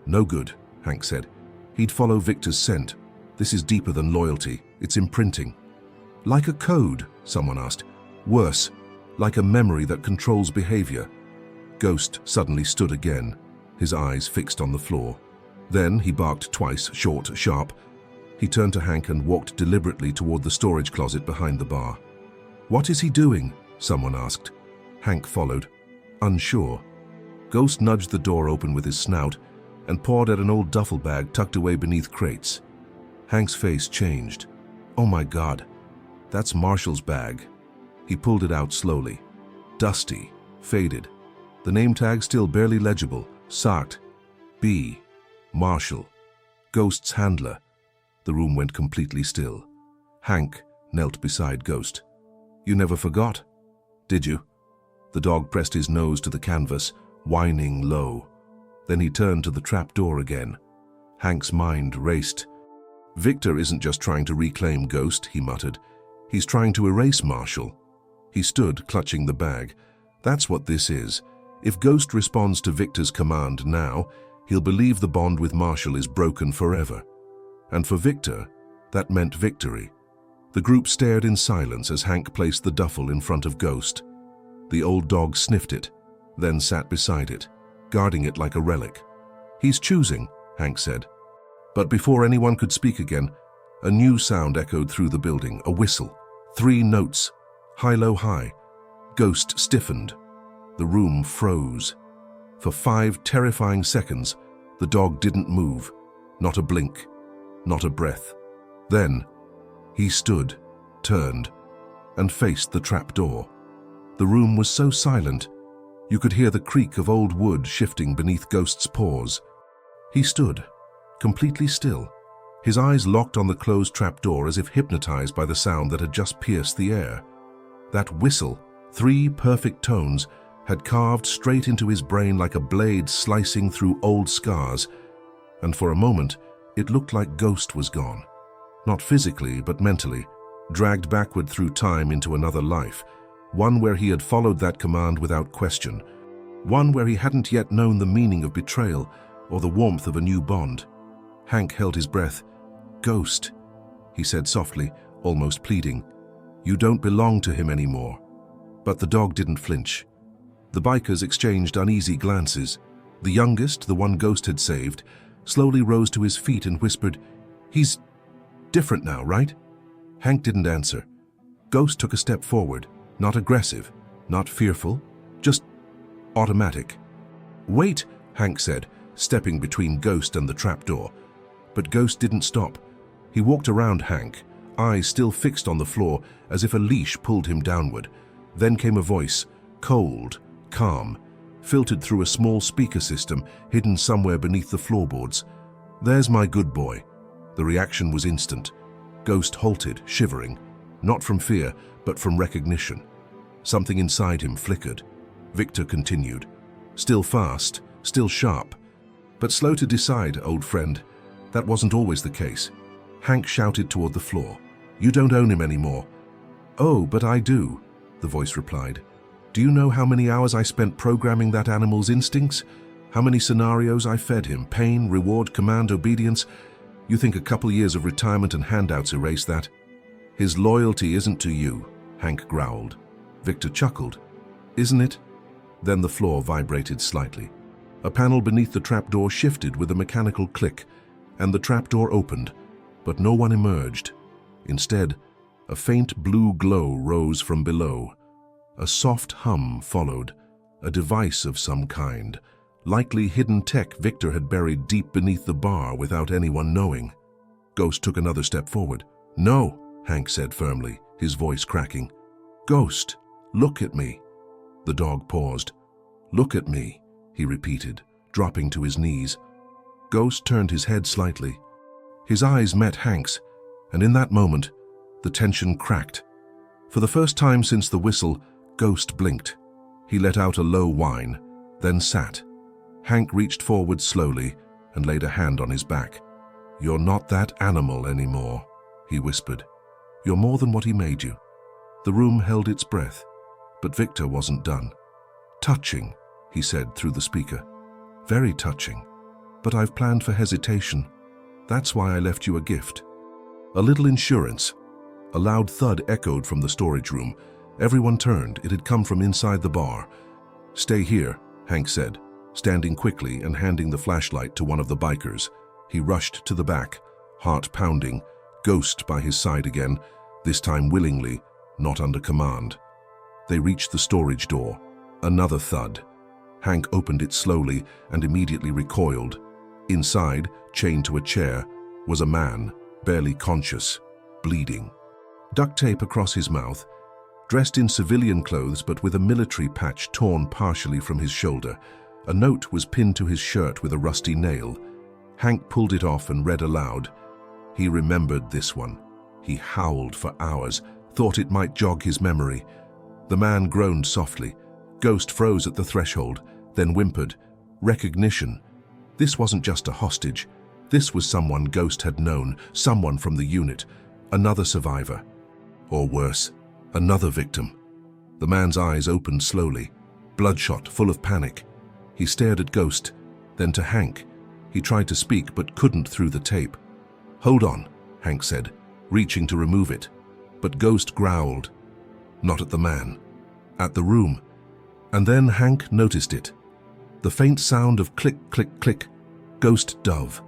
[SPEAKER 1] "No good," Hank said. "He'd follow Victor's scent. This is deeper than loyalty. It's imprinting." "Like a code?" someone asked. "Worse, like a memory that controls behavior." Ghost suddenly stood again, his eyes fixed on the floor. Then he barked twice, short, sharp. He turned to Hank and walked deliberately toward the storage closet behind the bar. "What is he doing?" someone asked. Hank followed, unsure. Ghost nudged the door open with his snout and pawed at an old duffel bag tucked away beneath crates. Hank's face changed. "Oh my God, that's Marshall's bag." He pulled it out slowly. Dusty, faded. The name tag still barely legible. Sart. B. Marshall. Ghost's handler. The room went completely still. Hank knelt beside Ghost. "You never forgot, did you?" The dog pressed his nose to the canvas, whining low. Then he turned to the trap door again. Hank's mind raced. "Victor isn't just trying to reclaim Ghost," he muttered. "He's trying to erase Marshall." He stood, clutching the bag. "That's what this is. If Ghost responds to Victor's command now, he'll believe the bond with Marshall is broken forever. And for Victor, that meant victory." The group stared in silence as Hank placed the duffel in front of Ghost. The old dog sniffed it, then sat beside it, guarding it like a relic. "He's choosing," Hank said. But before anyone could speak again, a new sound echoed through the building, a whistle. 3 notes, high, low, high. Ghost stiffened. The room froze. For 5 terrifying seconds, the dog didn't move, not a blink, not a breath. Then, he stood, turned, and faced the trap door. The room was so silent, you could hear the creak of old wood shifting beneath Ghost's paws. He stood, completely still, his eyes locked on the closed trapdoor as if hypnotized by the sound that had just pierced the air. That whistle, 3 perfect tones, had carved straight into his brain like a blade slicing through old scars, and for a moment it looked like Ghost was gone. Not physically, but mentally, dragged backward through time into another life, one where he had followed that command without question, one where he hadn't yet known the meaning of betrayal or the warmth of a new bond. Hank held his breath. "Ghost," he said softly, almost pleading. "You don't belong to him anymore." But the dog didn't flinch. The bikers exchanged uneasy glances. The youngest, the one Ghost had saved, slowly rose to his feet and whispered, "He's different now, right?" Hank didn't answer. Ghost took a step forward, not aggressive, not fearful, just automatic. "Wait," Hank said, stepping between Ghost and the trapdoor. But Ghost didn't stop. He walked around Hank, eyes still fixed on the floor as if a leash pulled him downward. Then came a voice, cold, calm, filtered through a small speaker system hidden somewhere beneath the floorboards. "There's my good boy." The reaction was instant. Ghost halted, shivering, not from fear, but from recognition. Something inside him flickered. Victor continued, "Still fast, still sharp, but slow to decide, old friend. That wasn't always the case." Hank shouted toward the floor, "You don't own him anymore." "Oh, but I do," the voice replied. "Do you know how many hours I spent programming that animal's instincts? How many scenarios I fed him? Pain, reward, command, obedience? You think a couple years of retirement and handouts erase that?" "His loyalty isn't to you," Hank growled. Victor chuckled. "Isn't it?" Then the floor vibrated slightly. A panel beneath the trapdoor shifted with a mechanical click, and the trapdoor opened, but no one emerged. Instead, a faint blue glow rose from below. A soft hum followed, a device of some kind, likely hidden tech Victor had buried deep beneath the bar without anyone knowing. Ghost took another step forward. "No," Hank said firmly, his voice cracking. "Ghost, look at me." The dog paused. "Look at me," he repeated, dropping to his knees. Ghost turned his head slightly. His eyes met Hank's, and in that moment, the tension cracked. For the first time since the whistle, Ghost blinked. He let out a low whine, then sat. Hank reached forward slowly and laid a hand on his back. "You're not that animal anymore," he whispered. "You're more than what he made you." The room held its breath, but Victor wasn't done. "Touching," he said through the speaker. "Very touching. But I've planned for hesitation. That's why I left you a gift." A little insurance. A loud thud echoed from the storage room. Everyone turned. It had come from inside the bar. "Stay here," Hank said, standing quickly and handing the flashlight to one of the bikers. He rushed to the back, heart pounding, Ghost by his side again, this time willingly, not under command. They reached the storage door. Another thud. Hank opened it slowly and immediately recoiled. Inside, chained to a chair, was a man, barely conscious, bleeding. Duct tape across his mouth, dressed in civilian clothes but with a military patch torn partially from his shoulder. A note was pinned to his shirt with a rusty nail. Hank pulled it off and read aloud. He remembered this one. He howled for hours, thought it might jog his memory. The man groaned softly. Ghost froze at the threshold, then whimpered. Recognition. This wasn't just a hostage. This was someone Ghost had known, someone from the unit, another survivor. Or worse, another victim. The man's eyes opened slowly, bloodshot, full of panic. He stared at Ghost, then to Hank. He tried to speak but couldn't through the tape. "Hold on," Hank said, reaching to remove it. But Ghost growled. Not at the man, at the room. And then Hank noticed it. The faint sound of click, click, click. Ghost dove.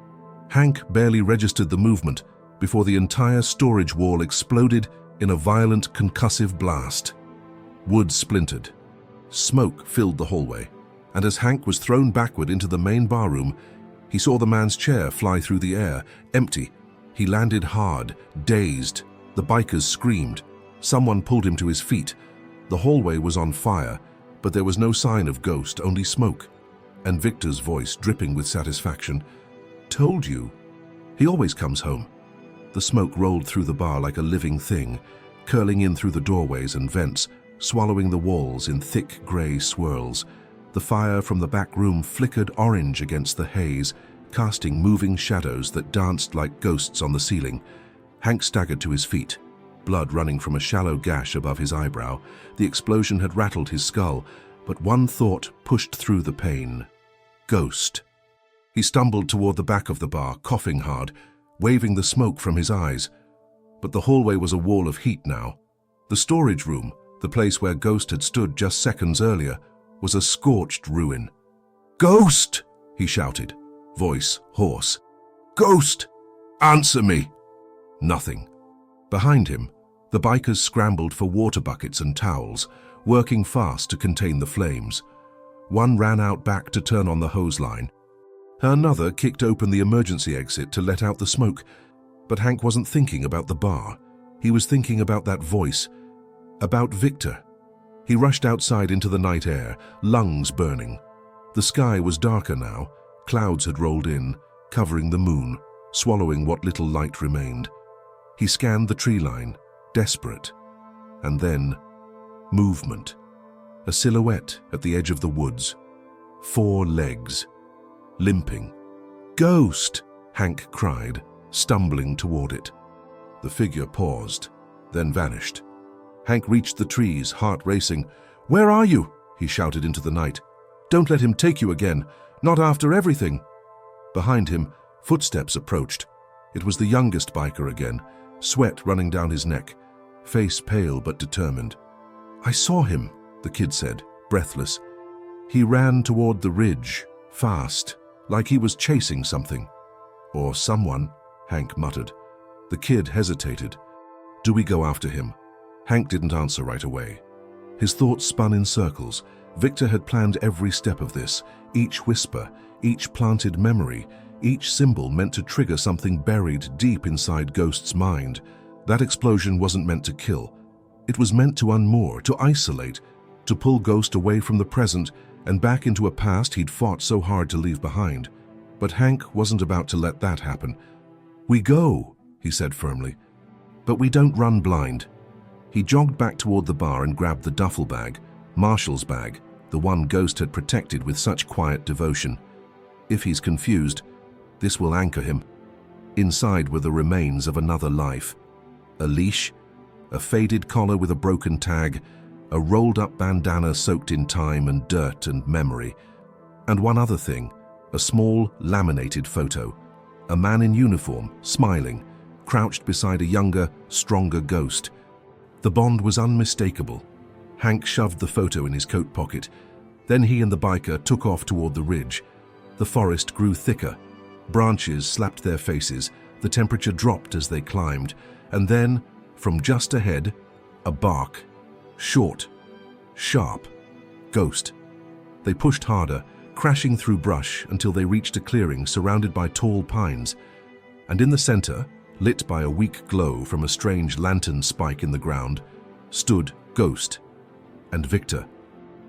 [SPEAKER 1] Hank barely registered the movement before the entire storage wall exploded in a violent concussive blast. Wood splintered. Smoke filled the hallway, and as Hank was thrown backward into the main barroom, he saw the man's chair fly through the air, empty. He landed hard, dazed. The bikers screamed. Someone pulled him to his feet. The hallway was on fire, but there was no sign of Ghost, only smoke. And Victor's voice, dripping with satisfaction. "Told you. He always comes home." The smoke rolled through the bar like a living thing, curling in through the doorways and vents, swallowing the walls in thick grey swirls. The fire from the back room flickered orange against the haze, casting moving shadows that danced like ghosts on the ceiling. Hank staggered to his feet, blood running from a shallow gash above his eyebrow. The explosion had rattled his skull, but one thought pushed through the pain. Ghost. He stumbled toward the back of the bar, coughing hard, waving the smoke from his eyes. But the hallway was a wall of heat now. The storage room, the place where Ghost had stood just seconds earlier, was a scorched ruin. "Ghost!" he shouted, voice hoarse. "Ghost! Answer me!" Nothing. Behind him, the bikers scrambled for water buckets and towels, working fast to contain the flames. One ran out back to turn on the hose line. Another kicked open the emergency exit to let out the smoke. But Hank wasn't thinking about the bar. He was thinking about that voice, about Victor. He rushed outside into the night air, lungs burning. The sky was darker now. Clouds had rolled in, covering the moon, swallowing what little light remained. He scanned the tree line, desperate. And then, movement. A silhouette at the edge of the woods. 4 legs. Limping. "Ghost!" Hank cried, stumbling toward it. The figure paused, then vanished. Hank reached the trees, heart racing. "Where are you?" he shouted into the night. "Don't let him take you again. Not after everything." Behind him, footsteps approached. It was the youngest biker again, sweat running down his neck, face pale but determined. "I saw him," the kid said, breathless. "He ran toward the ridge, fast, like he was chasing something." "Or someone," Hank muttered. The kid hesitated. "Do we go after him?" Hank didn't answer right away. His thoughts spun in circles. Victor had planned every step of this, each whisper, each planted memory, each symbol meant to trigger something buried deep inside Ghost's mind. That explosion wasn't meant to kill. It was meant to unmoor, to isolate, to pull Ghost away from the present and back into a past he'd fought so hard to leave behind. But Hank wasn't about to let that happen. "We go," he said firmly. "But we don't run blind." He jogged back toward the bar and grabbed the duffel bag, Marshall's bag, the one Ghost had protected with such quiet devotion. If he's confused, this will anchor him. Inside were the remains of another life. A leash, a faded collar with a broken tag, a rolled-up bandana soaked in time and dirt and memory. And one other thing, a small, laminated photo. A man in uniform, smiling, crouched beside a younger, stronger Ghost. The bond was unmistakable. Hank shoved the photo in his coat pocket. Then he and the biker took off toward the ridge. The forest grew thicker. Branches slapped their faces. The temperature dropped as they climbed. And then, from just ahead, a bark. Short, sharp, Ghost. They pushed harder, crashing through brush until they reached a clearing surrounded by tall pines. And in the center, lit by a weak glow from a strange lantern spike in the ground, stood Ghost and Victor.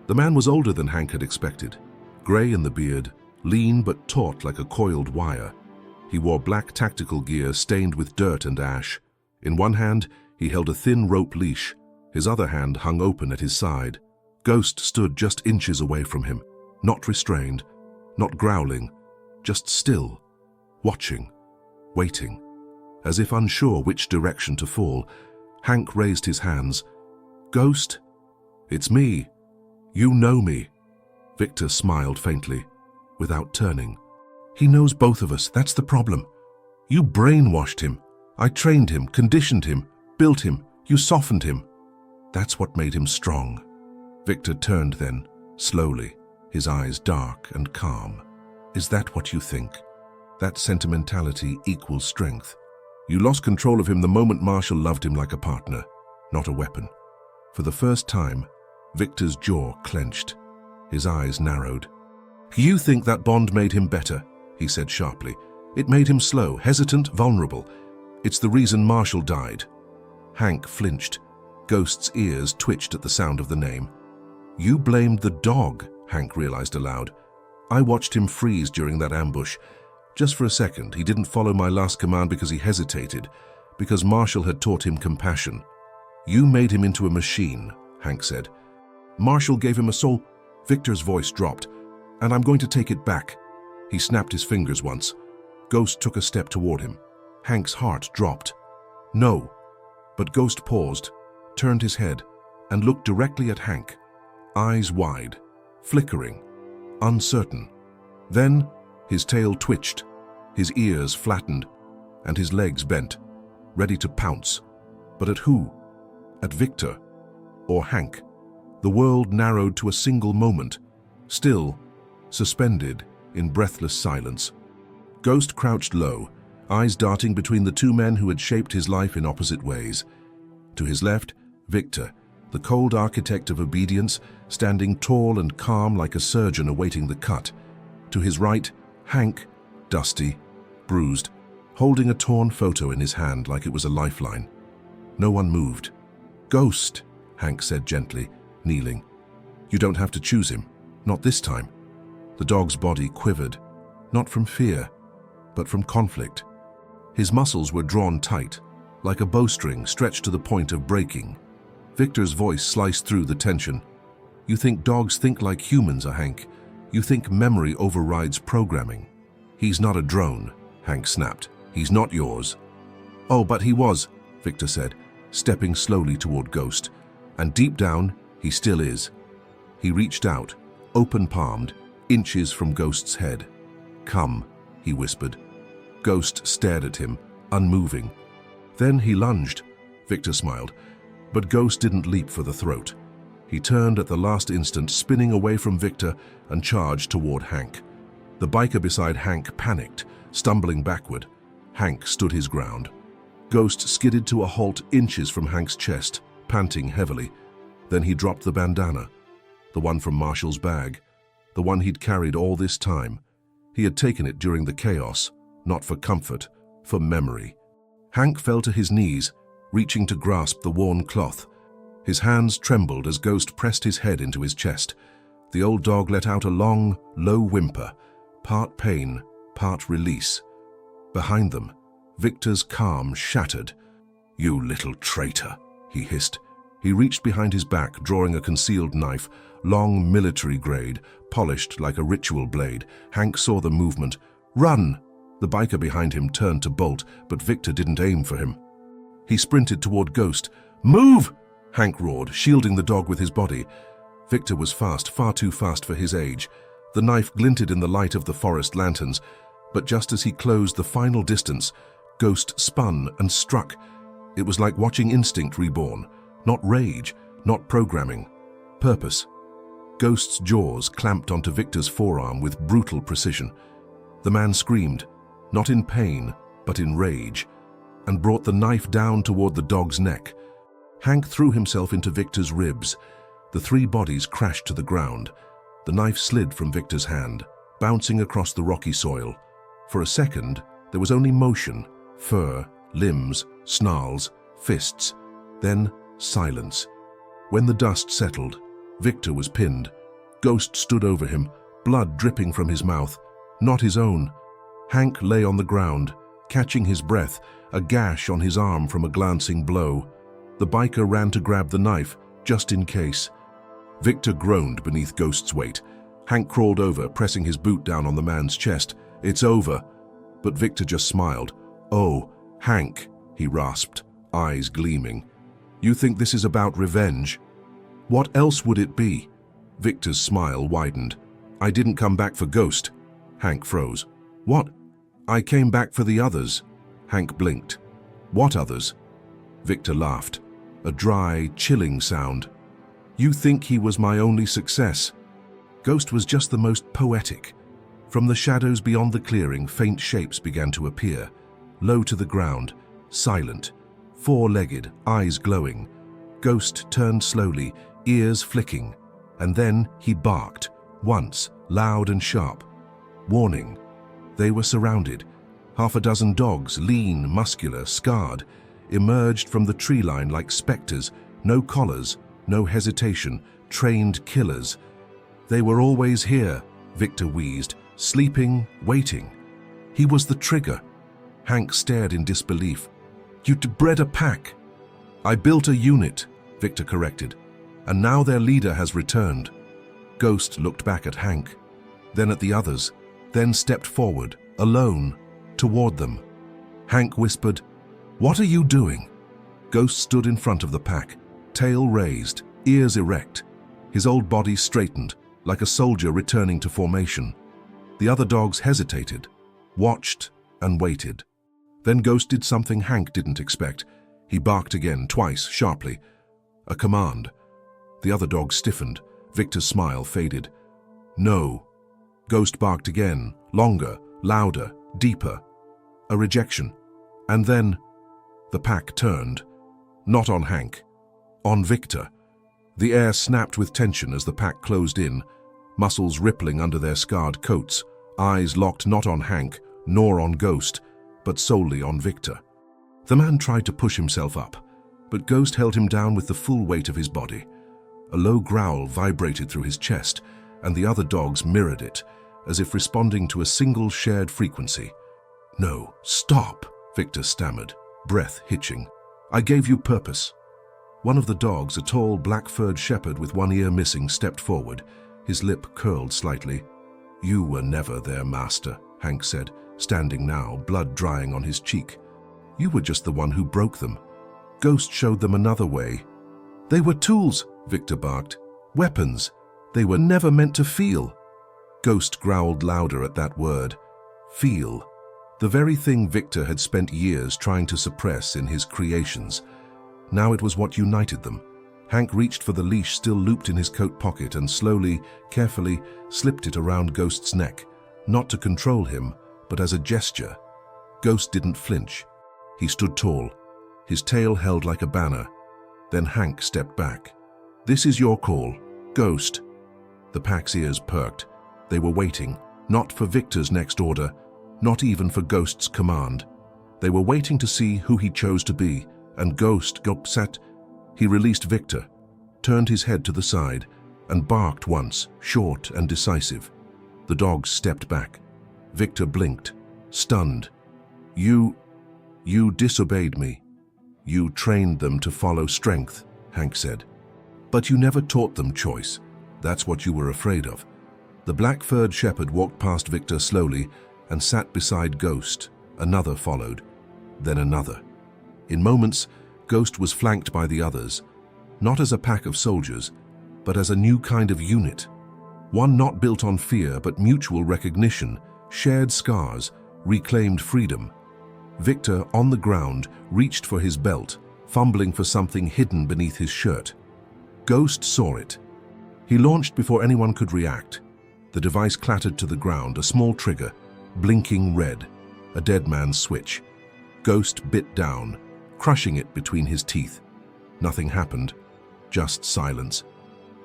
[SPEAKER 1] The man was older than Hank had expected, gray in the beard, lean but taut like a coiled wire. He wore black tactical gear stained with dirt and ash. In one hand, he held a thin rope leash. His other hand hung open at his side. Ghost stood just inches away from him, not restrained, not growling, just still, watching, waiting. As if unsure which direction to fall, Hank raised his hands. "Ghost, it's me. You know me." Victor smiled faintly, without turning. "He knows both of us, that's the problem. You brainwashed him. I trained him, conditioned him, built him. You softened him. That's what made him strong." Victor turned then, slowly, his eyes dark and calm. "Is that what you think? That sentimentality equals strength? You lost control of him the moment Marshall loved him like a partner, not a weapon." For the first time, Victor's jaw clenched. His eyes narrowed. "You think that bond made him better," he said sharply. "It made him slow, hesitant, vulnerable. It's the reason Marshall died." Hank flinched. Ghost's ears twitched at the sound of the name. "You blamed the dog," Hank realized aloud. "I watched him freeze during that ambush. Just for a second, he didn't follow my last command because he hesitated, because Marshall had taught him compassion." "You made him into a machine," Hank said. "Marshall gave him a soul." Victor's voice dropped. "And I'm going to take it back." He snapped his fingers once. Ghost took a step toward him. Hank's heart dropped. "No." But Ghost paused, turned his head, and looked directly at Hank, eyes wide, flickering, uncertain. Then his tail twitched, his ears flattened, and his legs bent, ready to pounce. But at who? At Victor or Hank? The world narrowed to a single moment, still, suspended in breathless silence. Ghost crouched low, eyes darting between the two men who had shaped his life in opposite ways. To his left, Victor, the cold architect of obedience, standing tall and calm like a surgeon awaiting the cut. To his right, Hank, dusty, bruised, holding a torn photo in his hand like it was a lifeline. No one moved. "Ghost," Hank said gently, kneeling. "You don't have to choose him. Not this time." The dog's body quivered, not from fear, but from conflict. His muscles were drawn tight, like a bowstring stretched to the point of breaking. Victor's voice sliced through the tension. "You think dogs think like humans, Hank. You think memory overrides programming." "He's not a drone," Hank snapped. "He's not yours." "Oh, but he was," Victor said, stepping slowly toward Ghost. "And deep down, he still is." He reached out, open-palmed, inches from Ghost's head. "Come," he whispered. Ghost stared at him, unmoving. Then he lunged. Victor smiled, but Ghost didn't leap for the throat. He turned at the last instant, spinning away from Victor, and charged toward Hank. The biker beside Hank panicked, stumbling backward. Hank stood his ground. Ghost skidded to a halt inches from Hank's chest, panting heavily. Then he dropped the bandana, the one from Marshall's bag, the one he'd carried all this time. He had taken it during the chaos, not for comfort, for memory. Hank fell to his knees, reaching to grasp the worn cloth. His hands trembled as Ghost pressed his head into his chest. The old dog let out a long, low whimper, part pain, part release. Behind them, Victor's calm shattered. "You little traitor," he hissed. He reached behind his back, drawing a concealed knife, long military grade, polished like a ritual blade. Hank saw the movement. "Run!" The biker behind him turned to bolt, but Victor didn't aim for him. He sprinted toward Ghost. "Move!" Hank roared, shielding the dog with his body. Victor was fast, far too fast for his age. The knife glinted in the light of the forest lanterns, but just as he closed the final distance, Ghost spun and struck. It was like watching instinct reborn. Not rage, not programming. Purpose. Ghost's jaws clamped onto Victor's forearm with brutal precision. The man screamed, not in pain, but in rage, and brought the knife down toward the dog's neck. Hank threw himself into Victor's ribs. The three bodies crashed to the ground. The knife slid from Victor's hand, bouncing across the rocky soil. For a second, there was only motion, fur, limbs, snarls, fists. Then silence. When the dust settled, Victor was pinned. Ghost stood over him, blood dripping from his mouth, not his own. Hank lay on the ground, catching his breath, a gash on his arm from a glancing blow. The biker ran to grab the knife, just in case. Victor groaned beneath Ghost's weight. Hank crawled over, pressing his boot down on the man's chest. "It's over." But Victor just smiled. "Oh, Hank," he rasped, eyes gleaming. "You think this is about revenge?" "What else would it be?" Victor's smile widened. "I didn't come back for Ghost." Hank froze. "What?" "I came back for the others." Hank blinked. "What others?" Victor laughed, a dry, chilling sound. "You think he was my only success?" Ghost was just the most poetic. From the shadows beyond the clearing, faint shapes began to appear, low to the ground, silent, four-legged, eyes glowing. Ghost turned slowly, ears flicking, and then he barked, once, loud and sharp. Warning. They were surrounded. Half a dozen dogs, lean, muscular, scarred, emerged from the tree line like specters, No collars, no hesitation, trained killers. They were always here, Victor wheezed, sleeping, waiting. He was the trigger. Hank stared in disbelief. "You'd bred a pack." "I built a unit," Victor corrected. "And now their leader has returned." Ghost looked back at Hank, then at the others, then stepped forward, alone, toward them. Hank whispered, "What are you doing?" Ghost stood in front of the pack, tail raised, ears erect, his old body straightened, like a soldier returning to formation. The other dogs hesitated, watched, and waited. Then Ghost did something Hank didn't expect. He barked again, twice, sharply. A command. The other dogs stiffened. Victor's smile faded. "No." Ghost barked again, longer, louder, deeper. A rejection. And then the pack turned. Not on Hank. On Victor. The air snapped with tension as the pack closed in, muscles rippling under their scarred coats, eyes locked not on Hank, nor on Ghost, but solely on Victor. The man tried to push himself up, but Ghost held him down with the full weight of his body. A low growl vibrated through his chest, and the other dogs mirrored it, as if responding to a single shared frequency. "No, stop," Victor stammered, breath hitching. "I gave you purpose." One of the dogs, a tall, black-furred shepherd with one ear missing, stepped forward, his lip curled slightly. "You were never their master," Hank said, standing now, blood drying on his cheek. "You were just the one who broke them. Ghost showed them another way." "They were tools," Victor barked. "Weapons. They were never meant to feel." Ghost growled louder at that word. Feel. The very thing Victor had spent years trying to suppress in his creations. Now it was what united them. Hank reached for the leash still looped in his coat pocket and slowly, carefully, slipped it around Ghost's neck, not to control him, but as a gesture. Ghost didn't flinch. He stood tall, his tail held like a banner. Then Hank stepped back. "This is your call, Ghost." The pack's ears perked. They were waiting, not for Victor's next order, not even for Ghost's command. They were waiting to see who he chose to be, and Ghost got set. He released Victor, turned his head to the side, and barked once, short and decisive. The dogs stepped back. Victor blinked, stunned. You disobeyed me. You trained them to follow strength," Hank said. "But you never taught them choice. That's what you were afraid of." The black-furred shepherd walked past Victor slowly and sat beside Ghost. Another followed, then another. In moments, Ghost was flanked by the others, not as a pack of soldiers, but as a new kind of unit. One not built on fear, but mutual recognition, shared scars, reclaimed freedom. Victor, on the ground, reached for his belt, fumbling for something hidden beneath his shirt. Ghost saw it. He launched before anyone could react. The device clattered to the ground, a small trigger, blinking red, a dead man's switch. Ghost bit down, crushing it between his teeth. Nothing happened, just silence.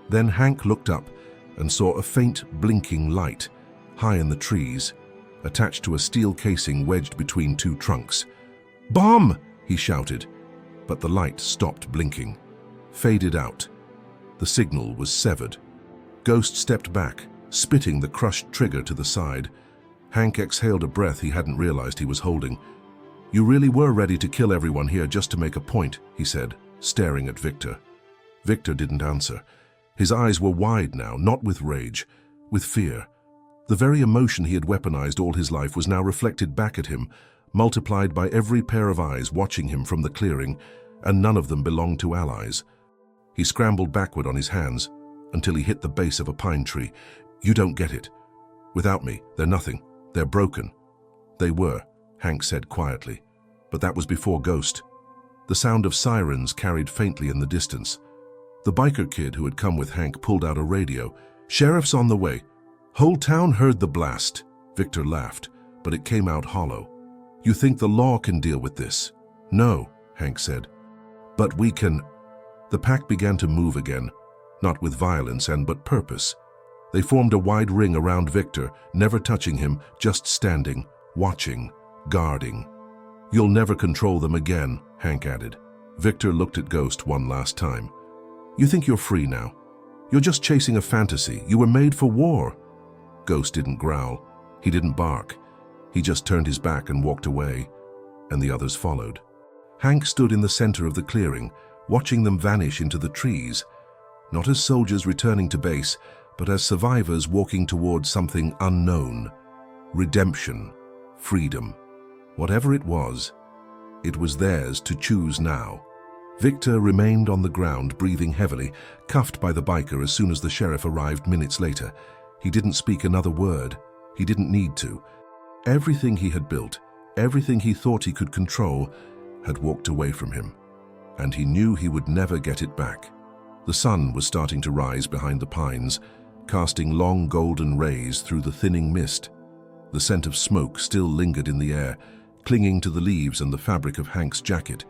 [SPEAKER 1] Then Hank looked up and saw a faint, blinking light, high in the trees, attached to a steel casing wedged between two trunks. "Bomb!" he shouted, but the light stopped blinking, faded out. The signal was severed. Ghost stepped back, spitting the crushed trigger to the side. Hank exhaled a breath he hadn't realized he was holding. "You really were ready to kill everyone here just to make a point," he said, staring at Victor. Victor didn't answer. His eyes were wide now, not with rage, with fear. The very emotion he had weaponized all his life was now reflected back at him, multiplied by every pair of eyes watching him from the clearing, and none of them belonged to allies. He scrambled backward on his hands until he hit the base of a pine tree. "You don't get it. Without me, they're nothing. They're broken." "They were," Hank said quietly, but that was before Ghost. The sound of sirens carried faintly in the distance. The biker kid who had come with Hank pulled out a radio. "Sheriff's on the way." "Whole town heard the blast." Victor laughed, but it came out hollow. "You think the law can deal with this?" "No," Hank said. "But we can." The pack began to move again, not with violence but purpose. They formed a wide ring around Victor, never touching him, just standing, watching, guarding. "You'll never control them again," Hank added. Victor looked at Ghost one last time. "You think you're free now? You're just chasing a fantasy. You were made for war." Ghost didn't growl. He didn't bark. He just turned his back and walked away, and the others followed. Hank stood in the center of the clearing, watching them vanish into the trees, not as soldiers returning to base, but as survivors walking towards something unknown. Redemption, freedom. Whatever it was theirs to choose now. Victor remained on the ground, breathing heavily, cuffed by the biker as soon as the sheriff arrived minutes later. He didn't speak another word. He didn't need to. Everything he had built, everything he thought he could control, had walked away from him, and he knew he would never get it back. The sun was starting to rise behind the pines, casting long golden rays through the thinning mist. The scent of smoke still lingered in the air, clinging to the leaves and the fabric of Hank's jacket.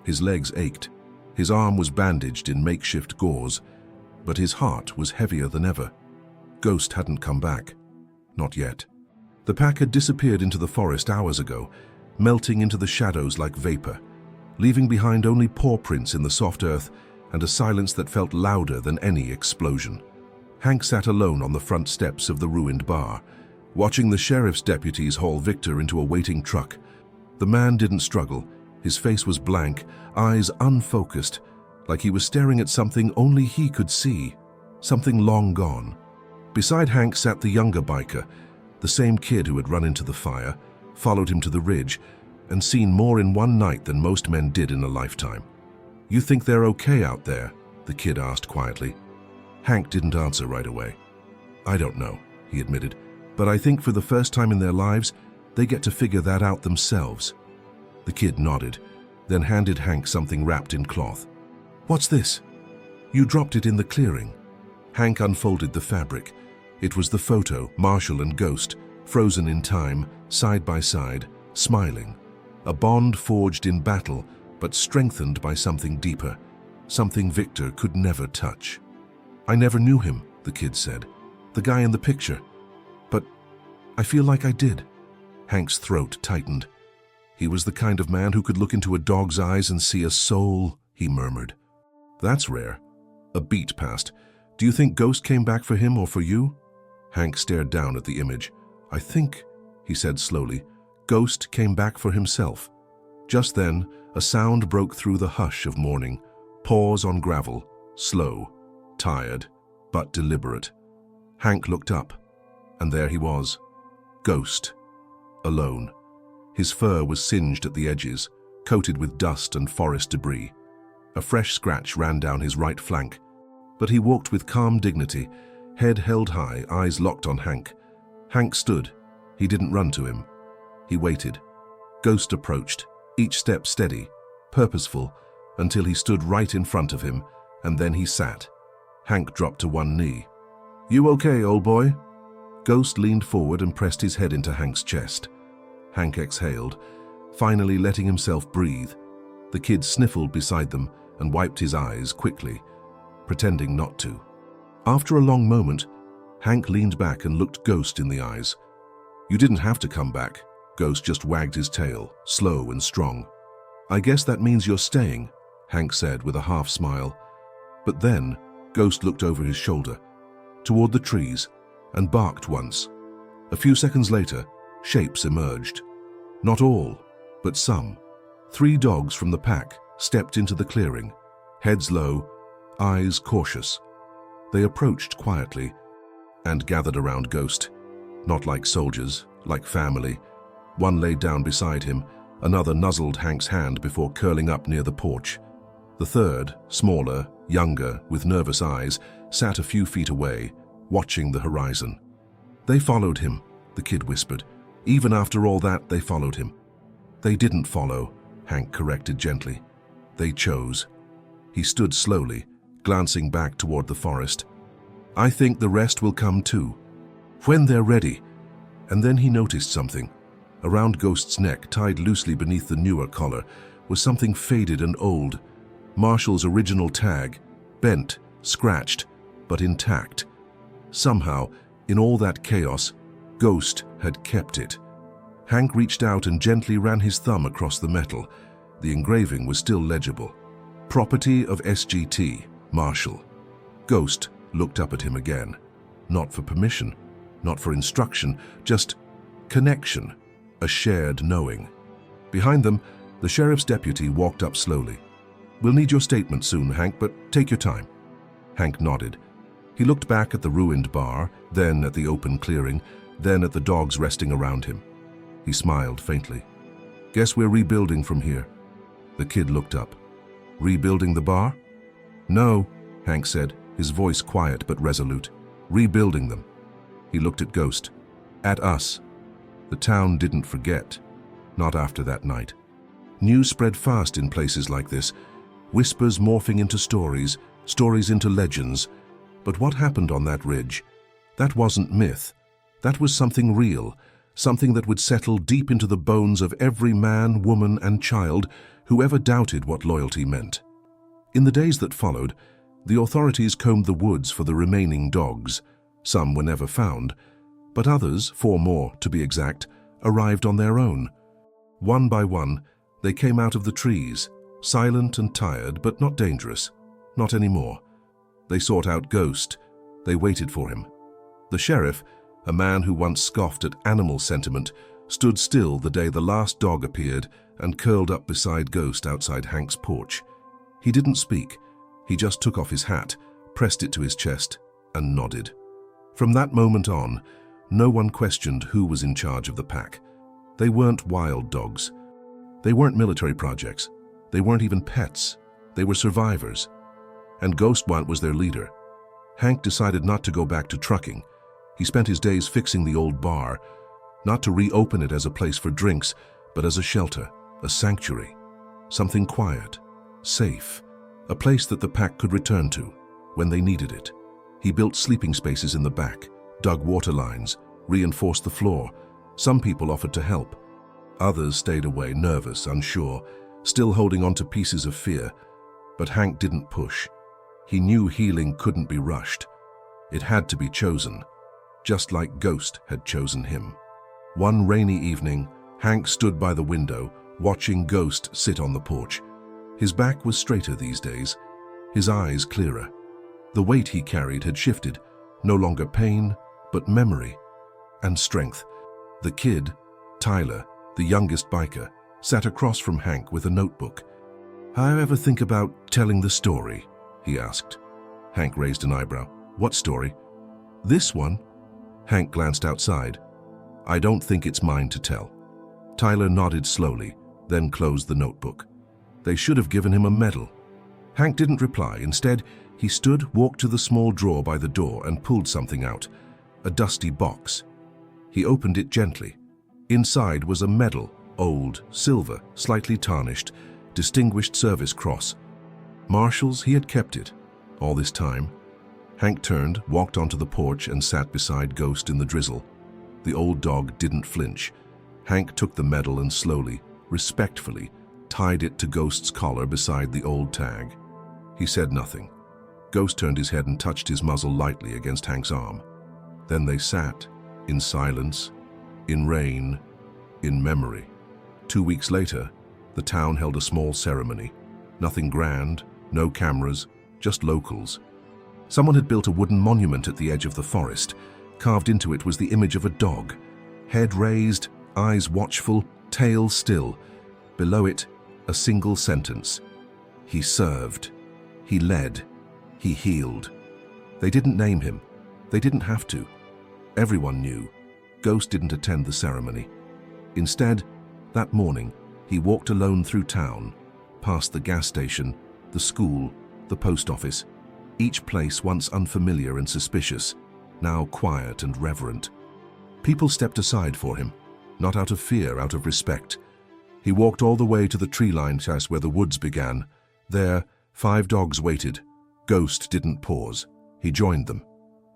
[SPEAKER 1] His legs ached. His arm was bandaged in makeshift gauze, but his heart was heavier than ever. Ghost hadn't come back. Not yet. The pack had disappeared into the forest hours ago, melting into the shadows like vapor, leaving behind only paw prints in the soft earth and a silence that felt louder than any explosion. Hank sat alone on the front steps of the ruined bar, watching the sheriff's deputies haul Victor into a waiting truck. The man didn't struggle. His face was blank, eyes unfocused, like he was staring at something only he could see, something long gone. Beside Hank sat the younger biker, the same kid who had run into the fire, followed him to the ridge, and seen more in one night than most men did in a lifetime. "You think they're okay out there?" the kid asked quietly. Hank didn't answer right away. "I don't know," he admitted, "but I think for the first time in their lives, they get to figure that out themselves." The kid nodded, then handed Hank something wrapped in cloth. "What's this?" "You dropped it in the clearing." Hank unfolded the fabric. It was the photo, Marshall and Ghost, frozen in time, side by side, smiling. A bond forged in battle, but strengthened by something deeper, something Victor could never touch. "I never knew him," the kid said. "The guy in the picture. But I feel like I did." Hank's throat tightened. "He was the kind of man who could look into a dog's eyes and see a soul," he murmured. "That's rare." A beat passed. "Do you think Ghost came back for him or for you?" Hank stared down at the image. "I think," he said slowly, "Ghost came back for himself." Just then, a sound broke through the hush of morning. Paws on gravel, slow, tired, but deliberate. Hank looked up, and there he was. Ghost. Alone. His fur was singed at the edges, coated with dust and forest debris. A fresh scratch ran down his right flank, but he walked with calm dignity, head held high, eyes locked on Hank. Hank stood. He didn't run to him. He waited. Ghost approached, each step steady, purposeful, until he stood right in front of him, and then he sat. Hank dropped to one knee. "You okay, old boy?" Ghost leaned forward and pressed his head into Hank's chest. Hank exhaled, finally letting himself breathe. The kid sniffled beside them and wiped his eyes quickly, pretending not to. After a long moment, Hank leaned back and looked Ghost in the eyes. "You didn't have to come back." Ghost just wagged his tail, slow and strong. "I guess that means you're staying," Hank said with a half smile. But then, Ghost looked over his shoulder, toward the trees, and barked once. A few seconds later, shapes emerged. Not all, but some. 3 dogs from the pack stepped into the clearing, heads low, eyes cautious. They approached quietly and gathered around Ghost, not like soldiers, like family. One laid down beside him, another nuzzled Hank's hand before curling up near the porch. The third, smaller, younger, with nervous eyes, sat a few feet away, watching the horizon. "They followed him," the kid whispered. "Even after all that, they followed him." "They didn't follow," Hank corrected gently. "They chose." He stood slowly, glancing back toward the forest. "I think the rest will come too, when they're ready." And then he noticed something. Around Ghost's neck, tied loosely beneath the newer collar, was something faded and old. Marshall's original tag, bent, scratched, but intact. Somehow, in all that chaos, Ghost had kept it. Hank reached out and gently ran his thumb across the metal. The engraving was still legible. Property of SGT, Marshall. Ghost looked up at him again. Not for permission, not for instruction, just connection, a shared knowing. Behind them, the sheriff's deputy walked up slowly. "We'll need your statement soon, Hank, but take your time." Hank nodded. He looked back at the ruined bar, then at the open clearing, then at the dogs resting around him. He smiled faintly. "Guess we're rebuilding from here." The kid looked up. "Rebuilding the bar?" "No," Hank said, his voice quiet but resolute. "Rebuilding them." He looked at Ghost. "At us." The town didn't forget. Not after that night. News spread fast in places like this, whispers morphing into stories, stories into legends. But what happened on that ridge? That wasn't myth. That was something real, something that would settle deep into the bones of every man, woman, and child who ever doubted what loyalty meant. In the days that followed, the authorities combed the woods for the remaining dogs. Some were never found, but others, 4 more to be exact, arrived on their own. One by one, they came out of the trees, silent and tired, but not dangerous. Not anymore. They sought out Ghost. They waited for him. The sheriff, a man who once scoffed at animal sentiment, stood still the day the last dog appeared and curled up beside Ghost outside Hank's porch. He didn't speak. He just took off his hat, pressed it to his chest, and nodded. From that moment on, no one questioned who was in charge of the pack. They weren't wild dogs. They weren't military projects. They weren't even pets. They were survivors. And Ghost was their leader. Hank decided not to go back to trucking. He spent his days fixing the old bar, not to reopen it as a place for drinks, but as a shelter, a sanctuary, something quiet, safe, a place that the pack could return to when they needed it. He built sleeping spaces in the back, dug water lines, reinforced the floor. Some people offered to help. Others stayed away, nervous, unsure, still holding on to pieces of fear. But Hank didn't push. He knew healing couldn't be rushed. It had to be chosen, just like Ghost had chosen him. One rainy evening, Hank stood by the window, watching Ghost sit on the porch. His back was straighter these days, his eyes clearer. The weight he carried had shifted, no longer pain, but memory and strength. The kid, Tyler, the youngest biker, sat across from Hank with a notebook. "I ever think about telling the story?" he asked. Hank raised an eyebrow. "What story?" "This one." Hank glanced outside. "I don't think it's mine to tell." Tyler nodded slowly, then closed the notebook. They should have given him a medal. Hank didn't reply. Instead, he stood, walked to the small drawer by the door and pulled something out, a dusty box. He opened it gently. Inside was a medal, old, silver, slightly tarnished, Distinguished Service Cross. Marshall's, he had kept it, all this time. Hank turned, walked onto the porch and sat beside Ghost in the drizzle. The old dog didn't flinch. Hank took the medal and slowly, respectfully, tied it to Ghost's collar beside the old tag. He said nothing. Ghost turned his head and touched his muzzle lightly against Hank's arm. Then they sat, in silence, in rain, in memory. 2 weeks later, the town held a small ceremony. Nothing grand, no cameras, just locals. Someone had built a wooden monument at the edge of the forest. Carved into it was the image of a dog. Head raised, eyes watchful, tail still. Below it, a single sentence. He served. He led. He healed. They didn't name him. They didn't have to. Everyone knew. Ghost didn't attend the ceremony. Instead, that morning, he walked alone through town, past the gas station, the school, the post office. Each place once unfamiliar and suspicious, now quiet and reverent. People stepped aside for him, not out of fear, out of respect. He walked all the way to the tree-lined house where the woods began. There, 5 dogs waited. Ghost didn't pause. He joined them.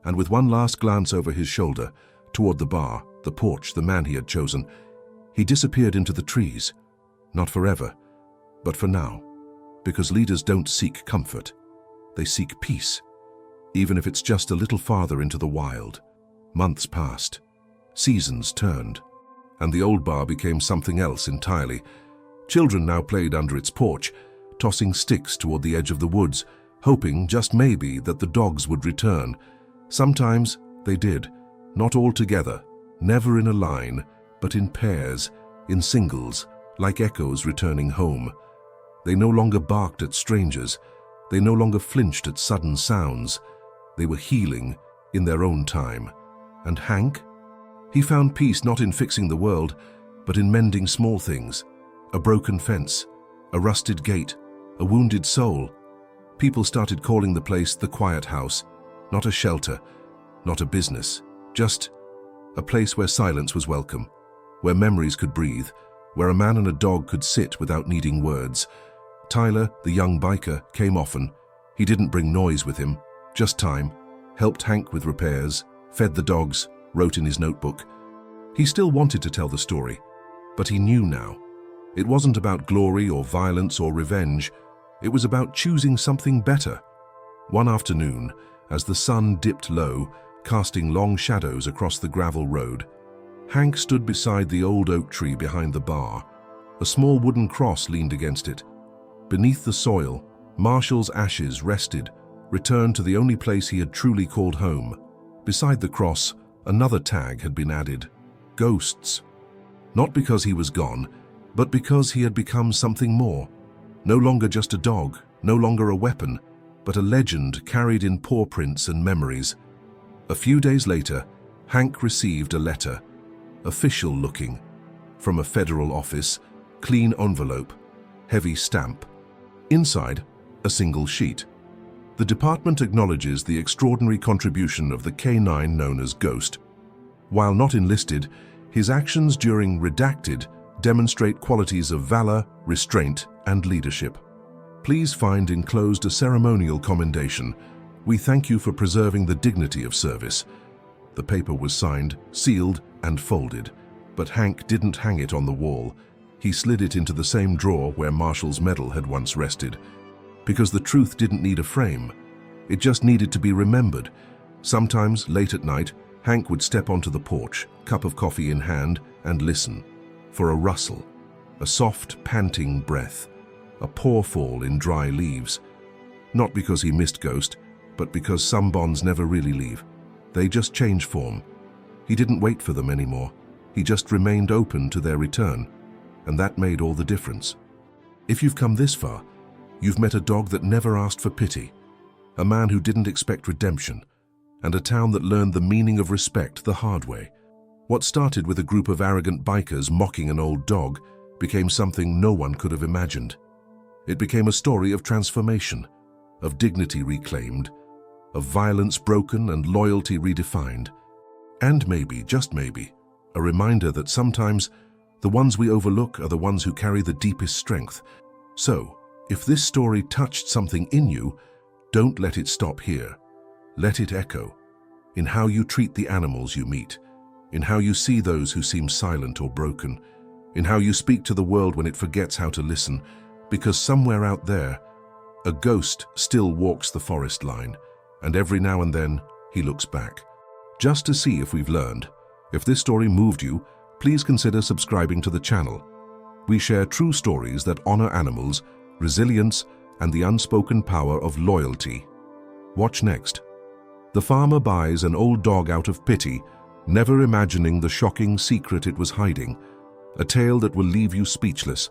[SPEAKER 1] And with one last glance over his shoulder, toward the bar, the porch, the man he had chosen, he disappeared into the trees. Not forever, but for now. Because leaders don't seek comfort. They seek peace, even if it's just a little farther into the wild. Months passed. Seasons turned. And the old bar became something else entirely. Children now played under its porch. tossing sticks toward the edge of the woods, hoping, just maybe, that the dogs would return. Sometimes they did, not all together, never in a line, but in pairs, in singles, like echoes returning home. They no longer barked at strangers. They no longer flinched at sudden sounds. They were healing in their own time. And Hank? He found peace not in fixing the world, but in mending small things. A broken fence, a rusted gate, a wounded soul. People started calling the place the Quiet House, not a shelter, not a business, just a place where silence was welcome, where memories could breathe, where a man and a dog could sit without needing words. Tyler, the young biker, came often. He didn't bring noise with him, just time, helped Hank with repairs, fed the dogs, wrote in his notebook. He still wanted to tell the story, but he knew now. It wasn't about glory or violence or revenge. It was about choosing something better. One afternoon, as the sun dipped low, casting long shadows across the gravel road, Hank stood beside the old oak tree behind the bar. A small wooden cross leaned against it. Beneath the soil, Marshall's ashes rested, returned to the only place he had truly called home. Beside the cross, another tag had been added: ghosts. Not because he was gone, but because he had become something more. No longer just a dog, no longer a weapon, but a legend carried in paw prints and memories. A few days later, Hank received a letter, official looking, from a federal office, clean envelope, heavy stamp. Inside, a single sheet. The department acknowledges the extraordinary contribution of the canine known as Ghost. While not enlisted, his actions during Redacted demonstrate qualities of valor, restraint, and leadership. Please find enclosed a ceremonial commendation. We thank you for preserving the dignity of service. The paper was signed, sealed, and folded, but Hank didn't hang it on the wall. He slid it into the same drawer where Marshall's medal had once rested. Because the truth didn't need a frame. It just needed to be remembered. Sometimes, late at night, Hank would step onto the porch, cup of coffee in hand, and listen. For a rustle, a soft, panting breath, a paw fall in dry leaves. Not because he missed Ghost, but because some bonds never really leave. They just change form. He didn't wait for them anymore. He just remained open to their return. And that made all the difference. If you've come this far, you've met a dog that never asked for pity, a man who didn't expect redemption, and a town that learned the meaning of respect the hard way. What started with a group of arrogant bikers mocking an old dog became something no one could have imagined. It became a story of transformation, of dignity reclaimed, of violence broken and loyalty redefined. And maybe, just maybe, a reminder that sometimes the ones we overlook are the ones who carry the deepest strength. So, if this story touched something in you, don't let it stop here. Let it echo in how you treat the animals you meet, in how you see those who seem silent or broken, in how you speak to the world when it forgets how to listen, because somewhere out there, a ghost still walks the forest line, and every now and then he looks back, just to see if we've learned. If this story moved you, please consider subscribing to the channel. We share true stories that honor animals, resilience, and the unspoken power of loyalty. Watch next. The farmer buys an old dog out of pity, never imagining the shocking secret it was hiding. A tale that will leave you speechless,